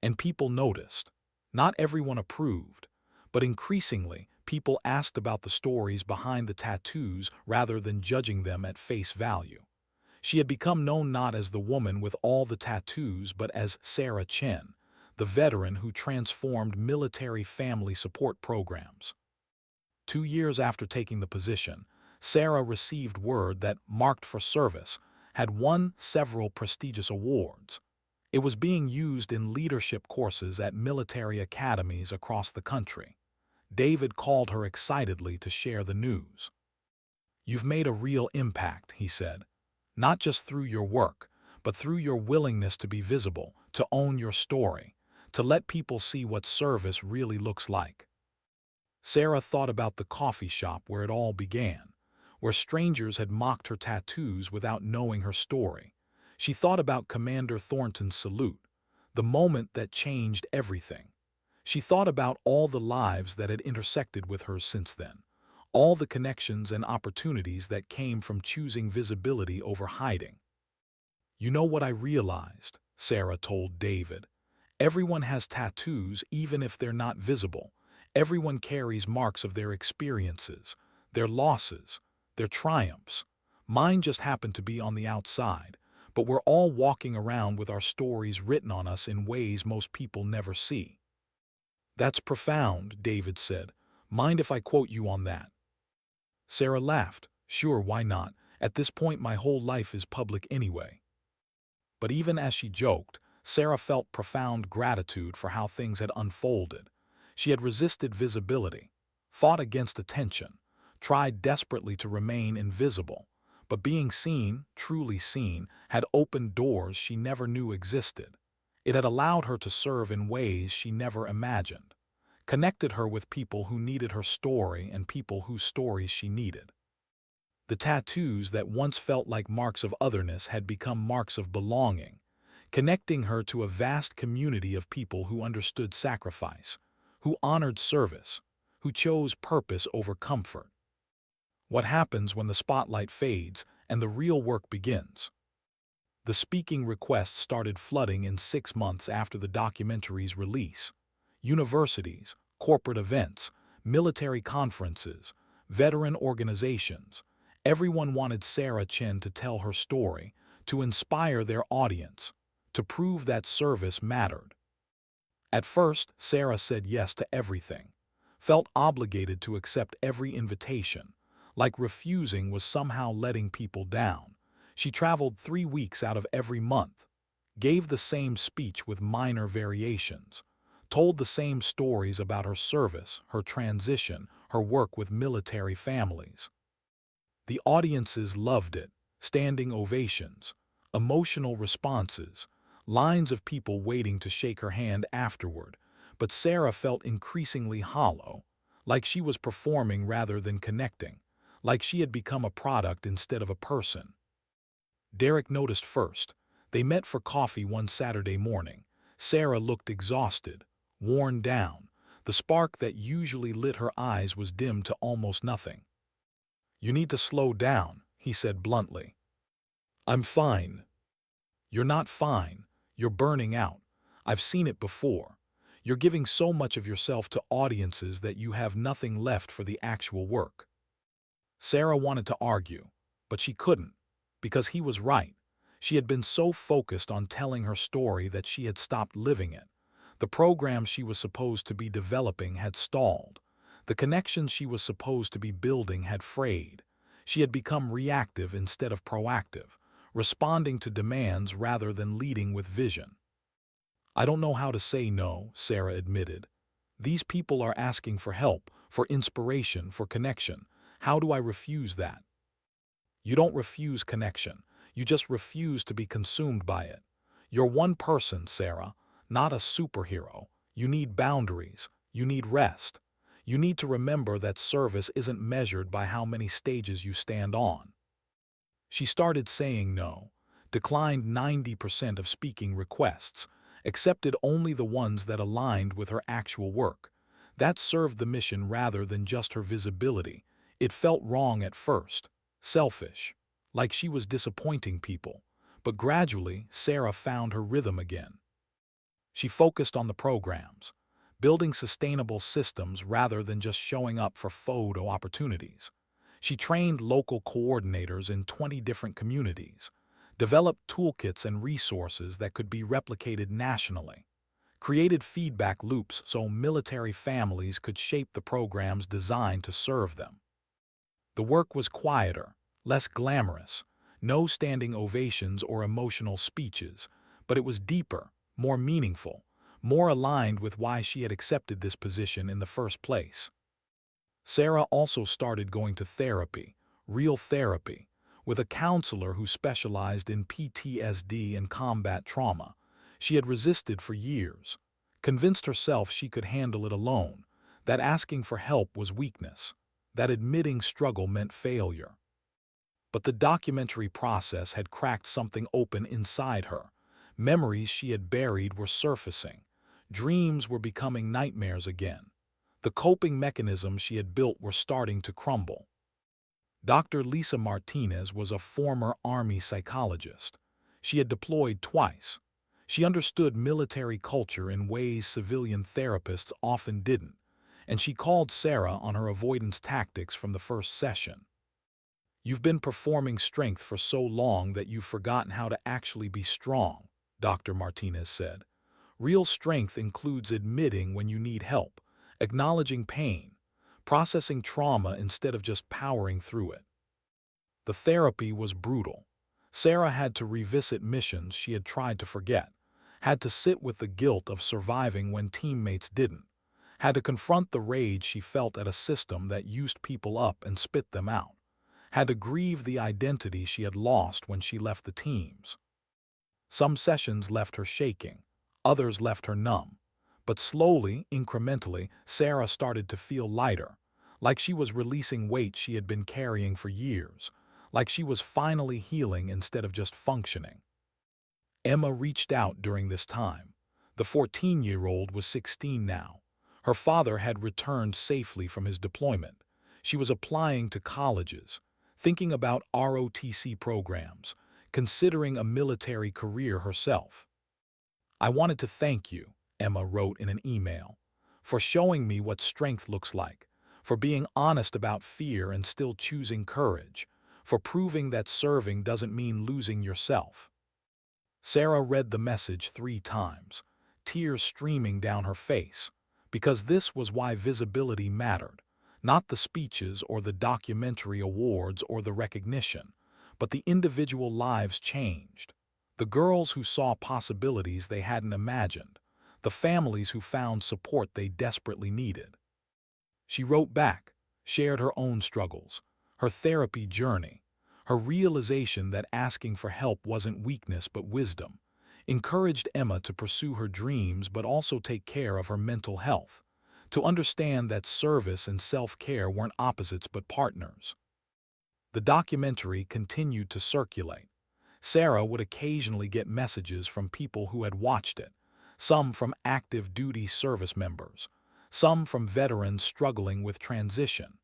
And people noticed. Not everyone approved, but increasingly, people asked about the stories behind the tattoos rather than judging them at face value. She had become known not as the woman with all the tattoos but as Sarah Chen, the veteran who transformed military family support programs. 2 years after taking the position, Sarah received word that Marked for Service had won several prestigious awards. It was being used in leadership courses at military academies across the country. David called her excitedly to share the news. You've made a real impact, he said, not just through your work, but through your willingness to be visible, to own your story, to let people see what service really looks like. Sarah thought about the coffee shop where it all began, where strangers had mocked her tattoos without knowing her story. She thought about Commander Thornton's salute, the moment that changed everything. She thought about all the lives that had intersected with her since then, all the connections and opportunities that came from choosing visibility over hiding. You know what I realized, Sarah told David. Everyone has tattoos even if they're not visible. Everyone carries marks of their experiences, their losses, their triumphs. Mine just happened to be on the outside, but we're all walking around with our stories written on us in ways most people never see. That's profound, David said. Mind if I quote you on that? Sarah laughed. Sure, why not? At this point, my whole life is public anyway. But even as she joked, Sarah felt profound gratitude for how things had unfolded. She had resisted visibility, fought against attention, tried desperately to remain invisible, but being seen, truly seen, had opened doors she never knew existed. It had allowed her to serve in ways she never imagined, connected her with people who needed her story and people whose stories she needed. The tattoos that once felt like marks of otherness had become marks of belonging, connecting her to a vast community of people who understood sacrifice, who honored service, who chose purpose over comfort. What happens when the spotlight fades and the real work begins? The speaking requests started flooding in 6 months after the documentary's release. Universities, corporate events, military conferences, veteran organizations, everyone wanted Sarah Chen to tell her story, to inspire their audience, to prove that service mattered. At first, Sarah said yes to everything, felt obligated to accept every invitation, like refusing was somehow letting people down. She traveled 3 weeks out of every month, gave the same speech with minor variations, told the same stories about her service, her transition, her work with military families. The audiences loved it, standing ovations, emotional responses, lines of people waiting to shake her hand afterward, but Sarah felt increasingly hollow, like she was performing rather than connecting, like she had become a product instead of a person. Derek noticed first. They met for coffee one Saturday morning. Sarah looked exhausted, worn down. The spark that usually lit her eyes was dimmed to almost nothing. "You need to slow down," he said bluntly. "I'm fine." "You're not fine. You're burning out. I've seen it before. You're giving so much of yourself to audiences that you have nothing left for the actual work." Sarah wanted to argue, but she couldn't, because he was right. She had been so focused on telling her story that she had stopped living it. The program she was supposed to be developing had stalled. The connections she was supposed to be building had frayed. She had become reactive instead of proactive, responding to demands rather than leading with vision. "I don't know how to say no," Sarah admitted. "These people are asking for help, for inspiration, for connection. How do I refuse that?" "You don't refuse connection. You just refuse to be consumed by it. You're one person, Sarah, not a superhero. You need boundaries. You need rest. You need to remember that service isn't measured by how many stages you stand on." She started saying no, declined 90% of speaking requests, accepted only the ones that aligned with her actual work. That served the mission rather than just her visibility. It felt wrong at first, selfish, like she was disappointing people. But gradually, Sarah found her rhythm again. She focused on the programs, building sustainable systems rather than just showing up for photo opportunities. She trained local coordinators in 20 different communities, developed toolkits and resources that could be replicated nationally, created feedback loops so military families could shape the programs designed to serve them. The work was quieter, less glamorous, no standing ovations or emotional speeches, but it was deeper, more meaningful, more aligned with why she had accepted this position in the first place. Sarah also started going to therapy, real therapy, with a counselor who specialized in PTSD and combat trauma. She had resisted for years, convinced herself she could handle it alone, that asking for help was weakness, that admitting struggle meant failure. But the documentary process had cracked something open inside her. Memories she had buried were surfacing. Dreams were becoming nightmares again. The coping mechanisms she had built were starting to crumble. Dr. Lisa Martinez was a former Army psychologist. She had deployed twice. She understood military culture in ways civilian therapists often didn't, and she called Sarah on her avoidance tactics from the first session. "You've been performing strength for so long that you've forgotten how to actually be strong," Dr. Martinez said. "Real strength includes admitting when you need help, acknowledging pain, processing trauma instead of just powering through it." The therapy was brutal. Sarah had to revisit missions she had tried to forget, had to sit with the guilt of surviving when teammates didn't, had to confront the rage she felt at a system that used people up and spit them out, had to grieve the identity she had lost when she left the teams. Some sessions left her shaking, others left her numb. But slowly, incrementally, Sarah started to feel lighter, like she was releasing weight she had been carrying for years, like she was finally healing instead of just functioning. Emma reached out during this time. The 14-year-old was 16 now. Her father had returned safely from his deployment. She was applying to colleges, thinking about ROTC programs, considering a military career herself. "I wanted to thank you," Emma wrote in an email, "for showing me what strength looks like, for being honest about fear and still choosing courage, for proving that serving doesn't mean losing yourself." Sarah read the message 3 times, tears streaming down her face, because this was why visibility mattered, not the speeches or the documentary awards or the recognition, but the individual lives changed. The girls who saw possibilities they hadn't imagined, the families who found support they desperately needed. She wrote back, shared her own struggles, her therapy journey, her realization that asking for help wasn't weakness but wisdom, encouraged Emma to pursue her dreams but also take care of her mental health, to understand that service and self-care weren't opposites but partners. The documentary continued to circulate. Sarah would occasionally get messages from people who had watched it, some from active duty service members, some from veterans struggling with transition,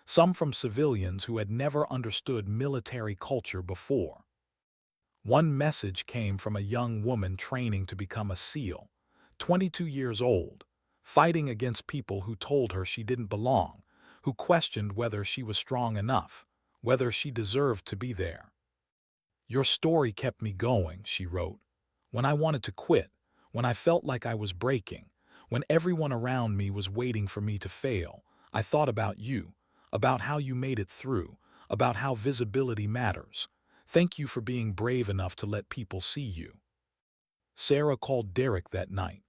some from civilians who had never understood military culture before. One message came from a young woman training to become a SEAL, 22 years old, fighting against people who told her she didn't belong, who questioned whether she was strong enough, whether she deserved to be there. "Your story kept me going," she wrote. "When I wanted to quit, when I felt like I was breaking, when everyone around me was waiting for me to fail, I thought about you, about how you made it through, about how visibility matters. Thank you for being brave enough to let people see you." Sarah called Derek that night.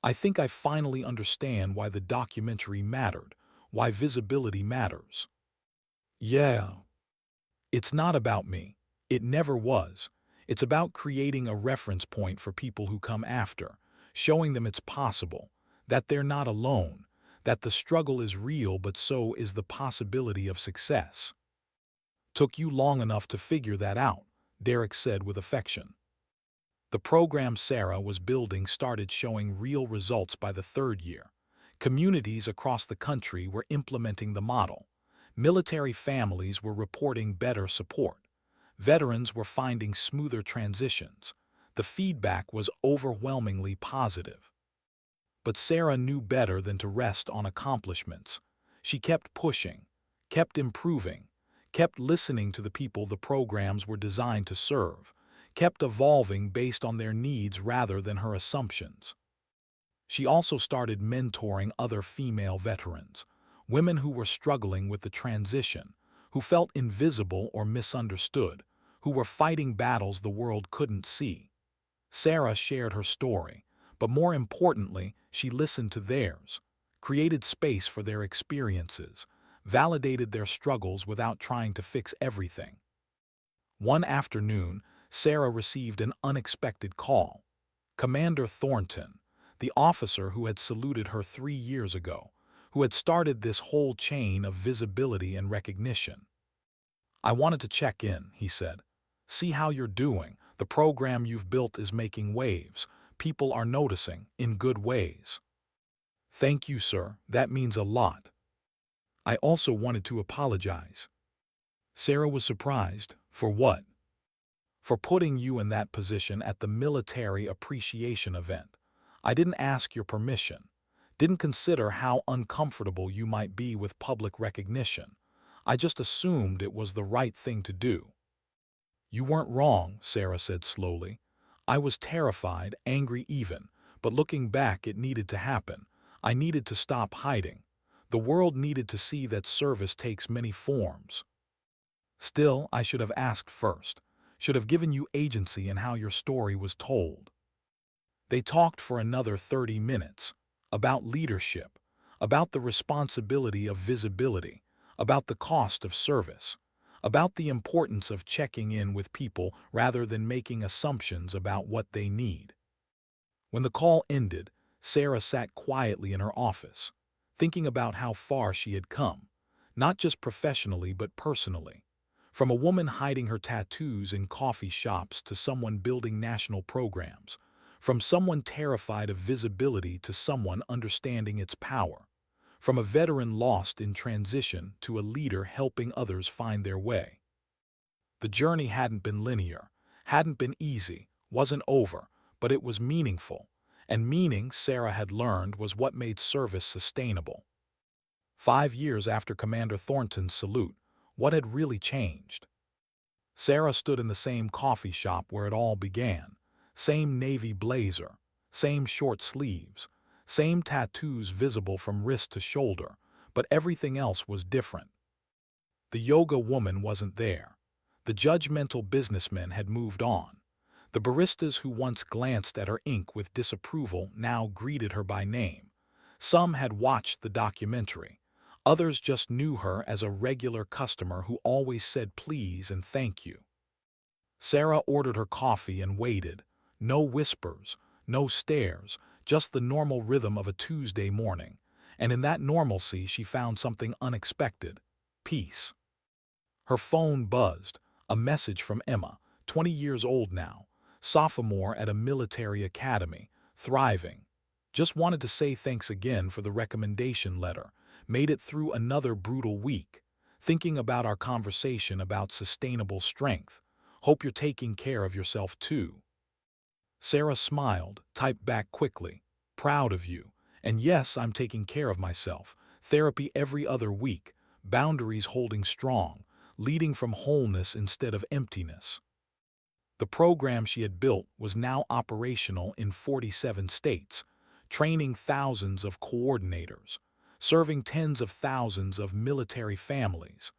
"I think I finally understand why the documentary mattered, why visibility matters. Yeah, it's not about me. It never was. It's about creating a reference point for people who come after, showing them it's possible, that they're not alone, that the struggle is real but so is the possibility of success." "Took you long enough to figure that out," Derek said with affection. The program Sarah was building started showing real results by the 3rd year. Communities across the country were implementing the model. Military families were reporting better support. Veterans were finding smoother transitions. The feedback was overwhelmingly positive. But Sarah knew better than to rest on accomplishments. She kept pushing, kept improving, kept listening to the people the programs were designed to serve, kept evolving based on their needs rather than her assumptions. She also started mentoring other female veterans, women who were struggling with the transition, who felt invisible or misunderstood, who were fighting battles the world couldn't see. Sarah shared her story, but more importantly, she listened to theirs, created space for their experiences, validated their struggles without trying to fix everything. One afternoon, Sarah received an unexpected call. Commander Thornton, the officer who had saluted her 3 years ago, who had started this whole chain of visibility and recognition. "I wanted to check in," he said. "See how you're doing. The program you've built is making waves. People are noticing, in good ways." "Thank you, sir. That means a lot. I also wanted to apologize." Sarah was surprised. "For what?" "For putting you in that position at the military appreciation event. I didn't ask your permission. Didn't consider how uncomfortable you might be with public recognition. I just assumed it was the right thing to do." "You weren't wrong," Sarah said slowly. "I was terrified, angry even, but looking back it needed to happen. I needed to stop hiding. The world needed to see that service takes many forms. Still, I should have asked first, should have given you agency in how your story was told." They talked for another 30 minutes, about leadership, about the responsibility of visibility, about the cost of service, about the importance of checking in with people rather than making assumptions about what they need. When the call ended, Sarah sat quietly in her office, thinking about how far she had come, not just professionally but personally. From a woman hiding her tattoos in coffee shops to someone building national programs, From someone terrified of visibility to someone understanding its power. From a veteran lost in transition to a leader helping others find their way. The journey hadn't been linear, hadn't been easy, wasn't over, but it was meaningful. And meaning, Sarah had learned, was what made service sustainable. 5 years after Commander Thornton's salute, what had really changed? Sarah stood in the same coffee shop where it all began. Same navy blazer, same short sleeves, same tattoos visible from wrist to shoulder, but everything else was different. The yoga woman wasn't there. The judgmental businessmen had moved on. The baristas who once glanced at her ink with disapproval now greeted her by name. Some had watched the documentary. Others just knew her as a regular customer who always said please and thank you. Sarah ordered her coffee and waited. No whispers, no stares, just the normal rhythm of a Tuesday morning. And in that normalcy she found something unexpected. Peace. Her phone buzzed. A message from Emma, 20 years old now, sophomore at a military academy, thriving. Just wanted to say thanks again for the recommendation letter. Made it through another brutal week. Thinking about our conversation about sustainable strength. Hope you're taking care of yourself too. Sarah smiled, typed back quickly. Proud of you. And yes, I'm taking care of myself. Therapy every other week. Boundaries holding strong. Leading from wholeness instead of emptiness. The program she had built was now operational in 47 states, training thousands of coordinators, serving tens of thousands of military families.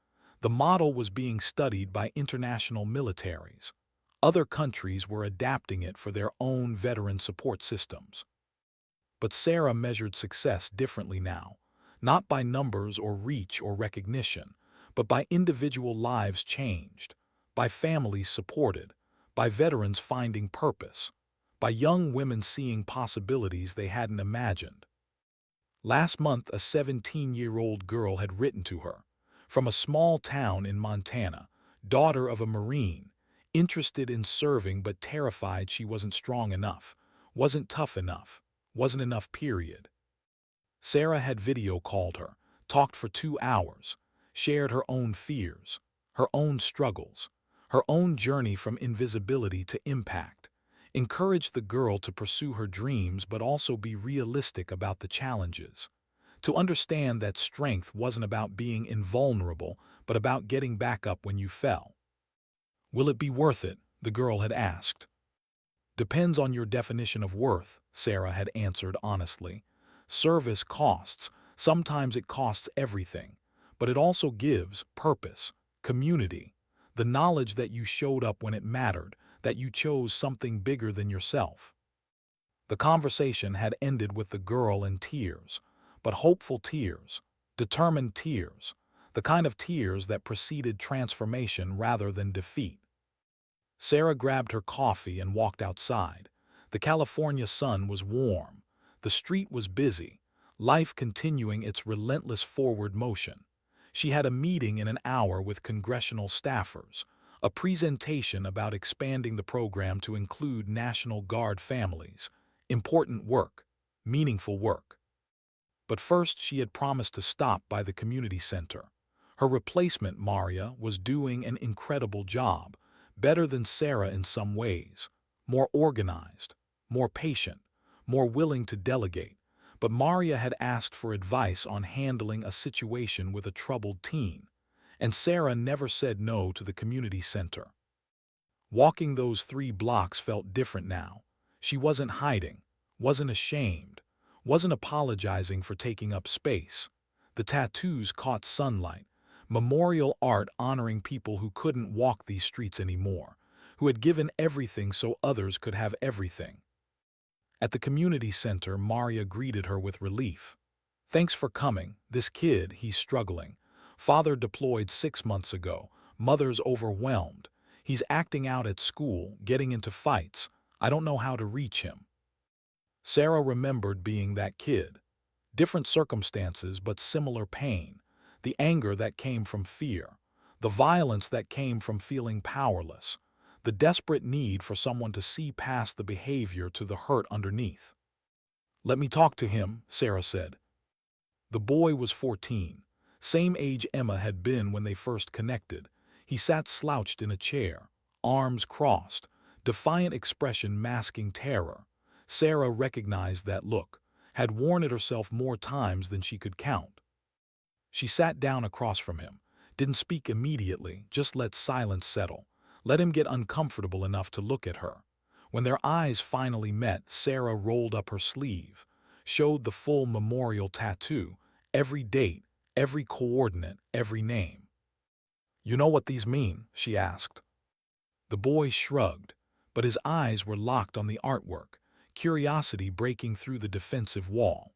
The model was being studied by international militaries. Other countries were adapting it for their own veteran support systems. But Sarah measured success differently now, not by numbers or reach or recognition, but by individual lives changed, by families supported, by veterans finding purpose, by young women seeing possibilities they hadn't imagined. Last month, a 17-year-old girl had written to her, from a small town in Montana, daughter of a Marine, interested in serving but terrified she wasn't strong enough, wasn't tough enough, wasn't enough, period. Sarah had video called her, talked for 2 hours, shared her own fears, her own struggles, her own journey from invisibility to impact, encouraged the girl to pursue her dreams but also be realistic about the challenges, to understand that strength wasn't about being invulnerable but about getting back up when you fell. Will it be worth it? The girl had asked. Depends on your definition of worth, Sarah had answered honestly. Service costs. Sometimes it costs everything. But it also gives purpose, community, the knowledge that you showed up when it mattered, that you chose something bigger than yourself. The conversation had ended with the girl in tears, but hopeful tears, determined tears, the kind of tears that preceded transformation rather than defeat. Sarah grabbed her coffee and walked outside. The California sun was warm. The street was busy, life continuing its relentless forward motion. She had a meeting in an hour with congressional staffers, a presentation about expanding the program to include National Guard families. Important work, meaningful work. But first she had promised to stop by the community center. Her replacement, Maria, was doing an incredible job, better than Sarah in some ways, more organized, more patient, more willing to delegate. But Maria had asked for advice on handling a situation with a troubled teen, and Sarah never said no to the community center. Walking those 3 blocks felt different now. She wasn't hiding, wasn't ashamed, wasn't apologizing for taking up space. The tattoos caught sunlight, memorial art honoring people who couldn't walk these streets anymore, who had given everything so others could have everything. At the community center, Maria greeted her with relief. Thanks for coming. This kid, he's struggling. Father deployed 6 months ago. Mother's overwhelmed. He's acting out at school, getting into fights. I don't know how to reach him. Sarah remembered being that kid. Different circumstances, but similar pain. The anger that came from fear. The violence that came from feeling powerless. the desperate need for someone to see past the behavior to the hurt underneath. "Let me talk to him," Sarah said. The boy was 14, same age Emma had been when they first connected. He sat slouched in a chair, arms crossed, defiant expression masking terror. Sarah recognized that look, had worn it herself more times than she could count. She sat down across from him, didn't speak immediately, just let silence settle, let him get uncomfortable enough to look at her. When their eyes finally met, Sarah rolled up her sleeve, showed the full memorial tattoo, every date, every coordinate, every name. "You know what these mean?" she asked. The boy shrugged, but his eyes were locked on the artwork, curiosity breaking through the defensive wall.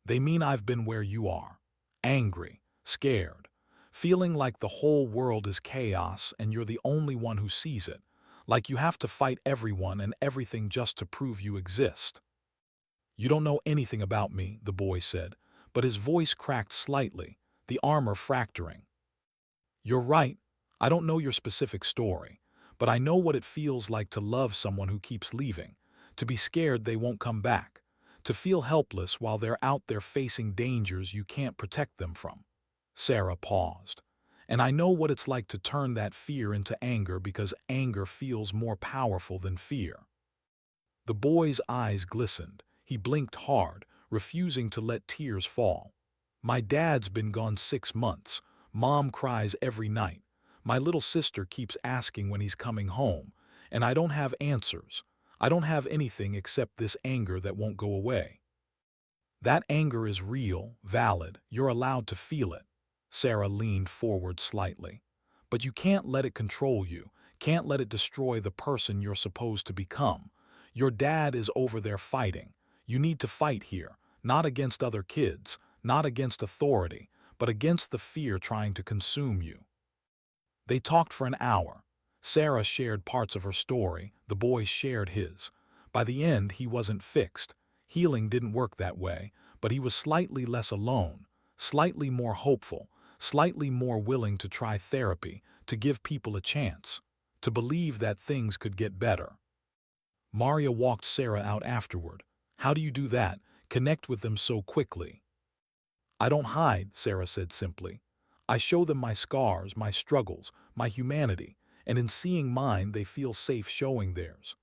"They mean I've been where you are. Angry, scared, feeling like the whole world is chaos and you're the only one who sees it, like you have to fight everyone and everything just to prove you exist." "You don't know anything about me," the boy said, but his voice cracked slightly, the armor fracturing. "You're right. I don't know your specific story, but I know what it feels like to love someone who keeps leaving, to be scared they won't come back, to feel helpless while they're out there facing dangers you can't protect them from." Sarah paused. "And I know what it's like to turn that fear into anger because anger feels more powerful than fear." The boy's eyes glistened. He blinked hard, refusing to let tears fall. "My dad's been gone 6 months. Mom cries every night. My little sister keeps asking when he's coming home, and I don't have answers. I don't have anything except this anger that won't go away." "That anger is real, valid. You're allowed to feel it." Sarah leaned forward slightly. "But you can't let it control you, can't let it destroy the person you're supposed to become. Your dad is over there fighting. You need to fight here, not against other kids, not against authority, but against the fear trying to consume you." They talked for an hour. Sarah shared parts of her story, the boy shared his. By the end, he wasn't fixed. Healing didn't work that way, but he was slightly less alone, slightly more hopeful, slightly more willing to try therapy, to give people a chance, to believe that things could get better. Maria walked Sarah out afterward. "How do you do that? Connect with them so quickly?" "I don't hide," Sarah said simply. "I show them my scars, my struggles, my humanity, and in seeing mine they feel safe showing theirs."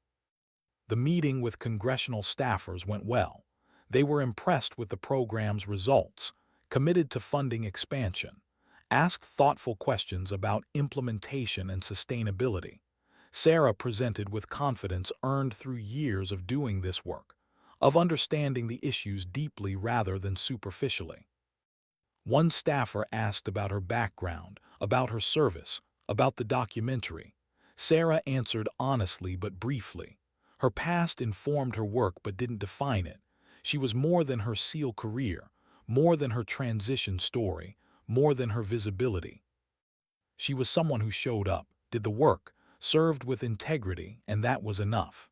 The meeting with congressional staffers went well. They were impressed with the program's results, committed to funding expansion, asked thoughtful questions about implementation and sustainability. Sarah presented with confidence earned through years of doing this work, of understanding the issues deeply rather than superficially. One staffer asked about her background, about her service, about the documentary. Sarah answered honestly but briefly. Her past informed her work but didn't define it. She was more than her SEAL career, more than her transition story, more than her visibility. She was someone who showed up, did the work, served with integrity, and that was enough.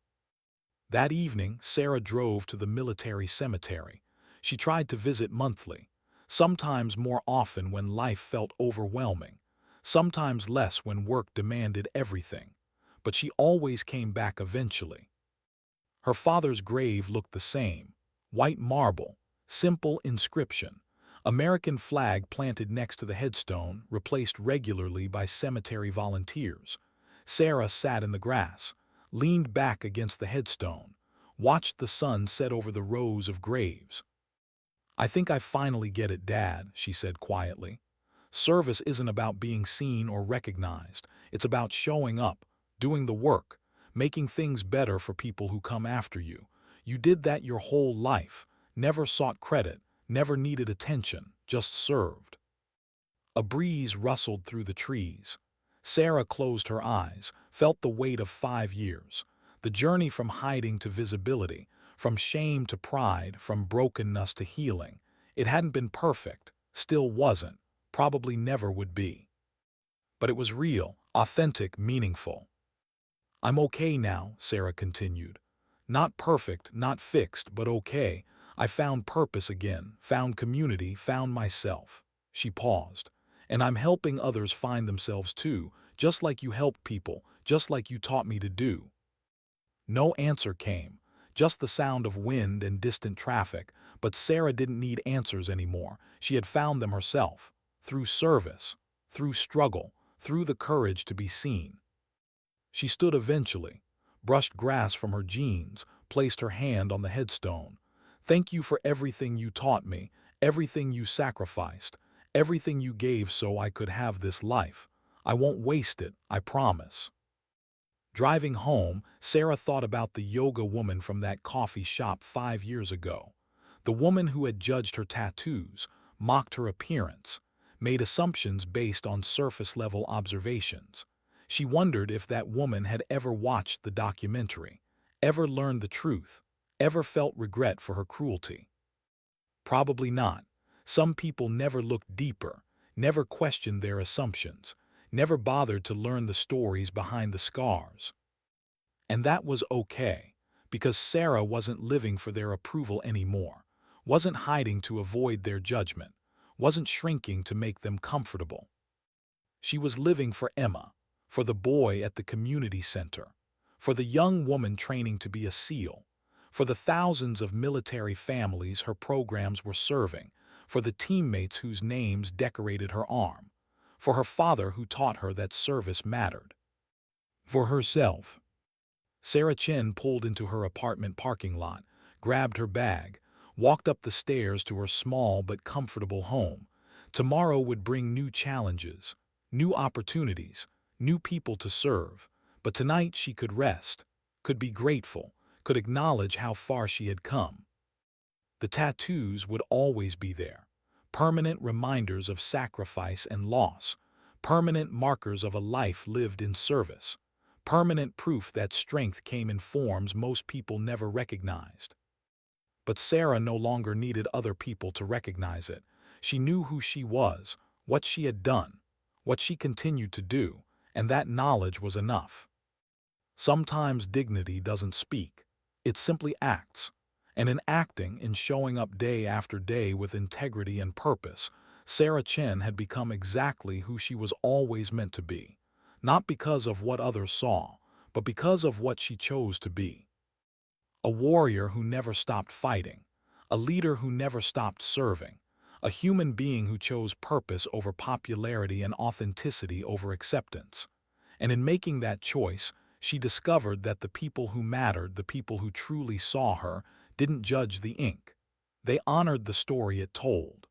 That evening, Sarah drove to the military cemetery. She tried to visit monthly, sometimes more often when life felt overwhelming, sometimes less when work demanded everything. But she always came back eventually. Her father's grave looked the same. White marble, simple inscription, American flag planted next to the headstone, replaced regularly by cemetery volunteers. Sarah sat in the grass, leaned back against the headstone, watched the sun set over the rows of graves. "I think I finally get it, Dad," she said quietly. "Service isn't about being seen or recognized. It's about showing up, doing the work, making things better for people who come after you. You did that your whole life, never sought credit, never needed attention, just served." A breeze rustled through the trees. Sarah closed her eyes, felt the weight of 5 years. The journey from hiding to visibility, from shame to pride, from brokenness to healing. It hadn't been perfect, still wasn't, probably never would be. But it was real, authentic, meaningful. "I'm okay now," Sarah continued. "Not perfect, not fixed, but okay. I found purpose again, found community, found myself." She paused. "And I'm helping others find themselves too, just like you helped people, just like you taught me to do." No answer came, just the sound of wind and distant traffic, but Sarah didn't need answers anymore. She had found them herself, through service, through struggle, through the courage to be seen. She stood eventually, brushed grass from her jeans, placed her hand on the headstone. "Thank you for everything you taught me, everything you sacrificed, everything you gave so I could have this life. I won't waste it, I promise." Driving home, Sarah thought about the yoga woman from that coffee shop 5 years ago. The woman who had judged her tattoos, mocked her appearance, made assumptions based on surface-level observations. She wondered if that woman had ever watched the documentary, ever learned the truth, ever felt regret for her cruelty. Probably not. Some people never looked deeper, never questioned their assumptions, never bothered to learn the stories behind the scars. And that was okay, because Sarah wasn't living for their approval anymore, wasn't hiding to avoid their judgment, wasn't shrinking to make them comfortable. She was living for Emma, for the boy at the community center, for the young woman training to be a SEAL, for the thousands of military families her programs were serving, for the teammates whose names decorated her arm, for her father who taught her that service mattered. For herself. Sarah Chen pulled into her apartment parking lot, grabbed her bag, walked up the stairs to her small but comfortable home. Tomorrow would bring new challenges, new opportunities, new people to serve, but tonight she could rest, could be grateful, could acknowledge how far she had come. The tattoos would always be there, permanent reminders of sacrifice and loss, permanent markers of a life lived in service, permanent proof that strength came in forms most people never recognized. But Sarah no longer needed other people to recognize it. She knew who she was, what she had done, what she continued to do, and that knowledge was enough. Sometimes dignity doesn't speak, it simply acts. And in acting, in showing up day after day with integrity and purpose, Sarah Chen had become exactly who she was always meant to be. Not because of what others saw, but because of what she chose to be. A warrior who never stopped fighting, a leader who never stopped serving, a human being who chose purpose over popularity and authenticity over acceptance. And in making that choice, she discovered that the people who mattered, the people who truly saw her, didn't judge the ink. They honored the story it told.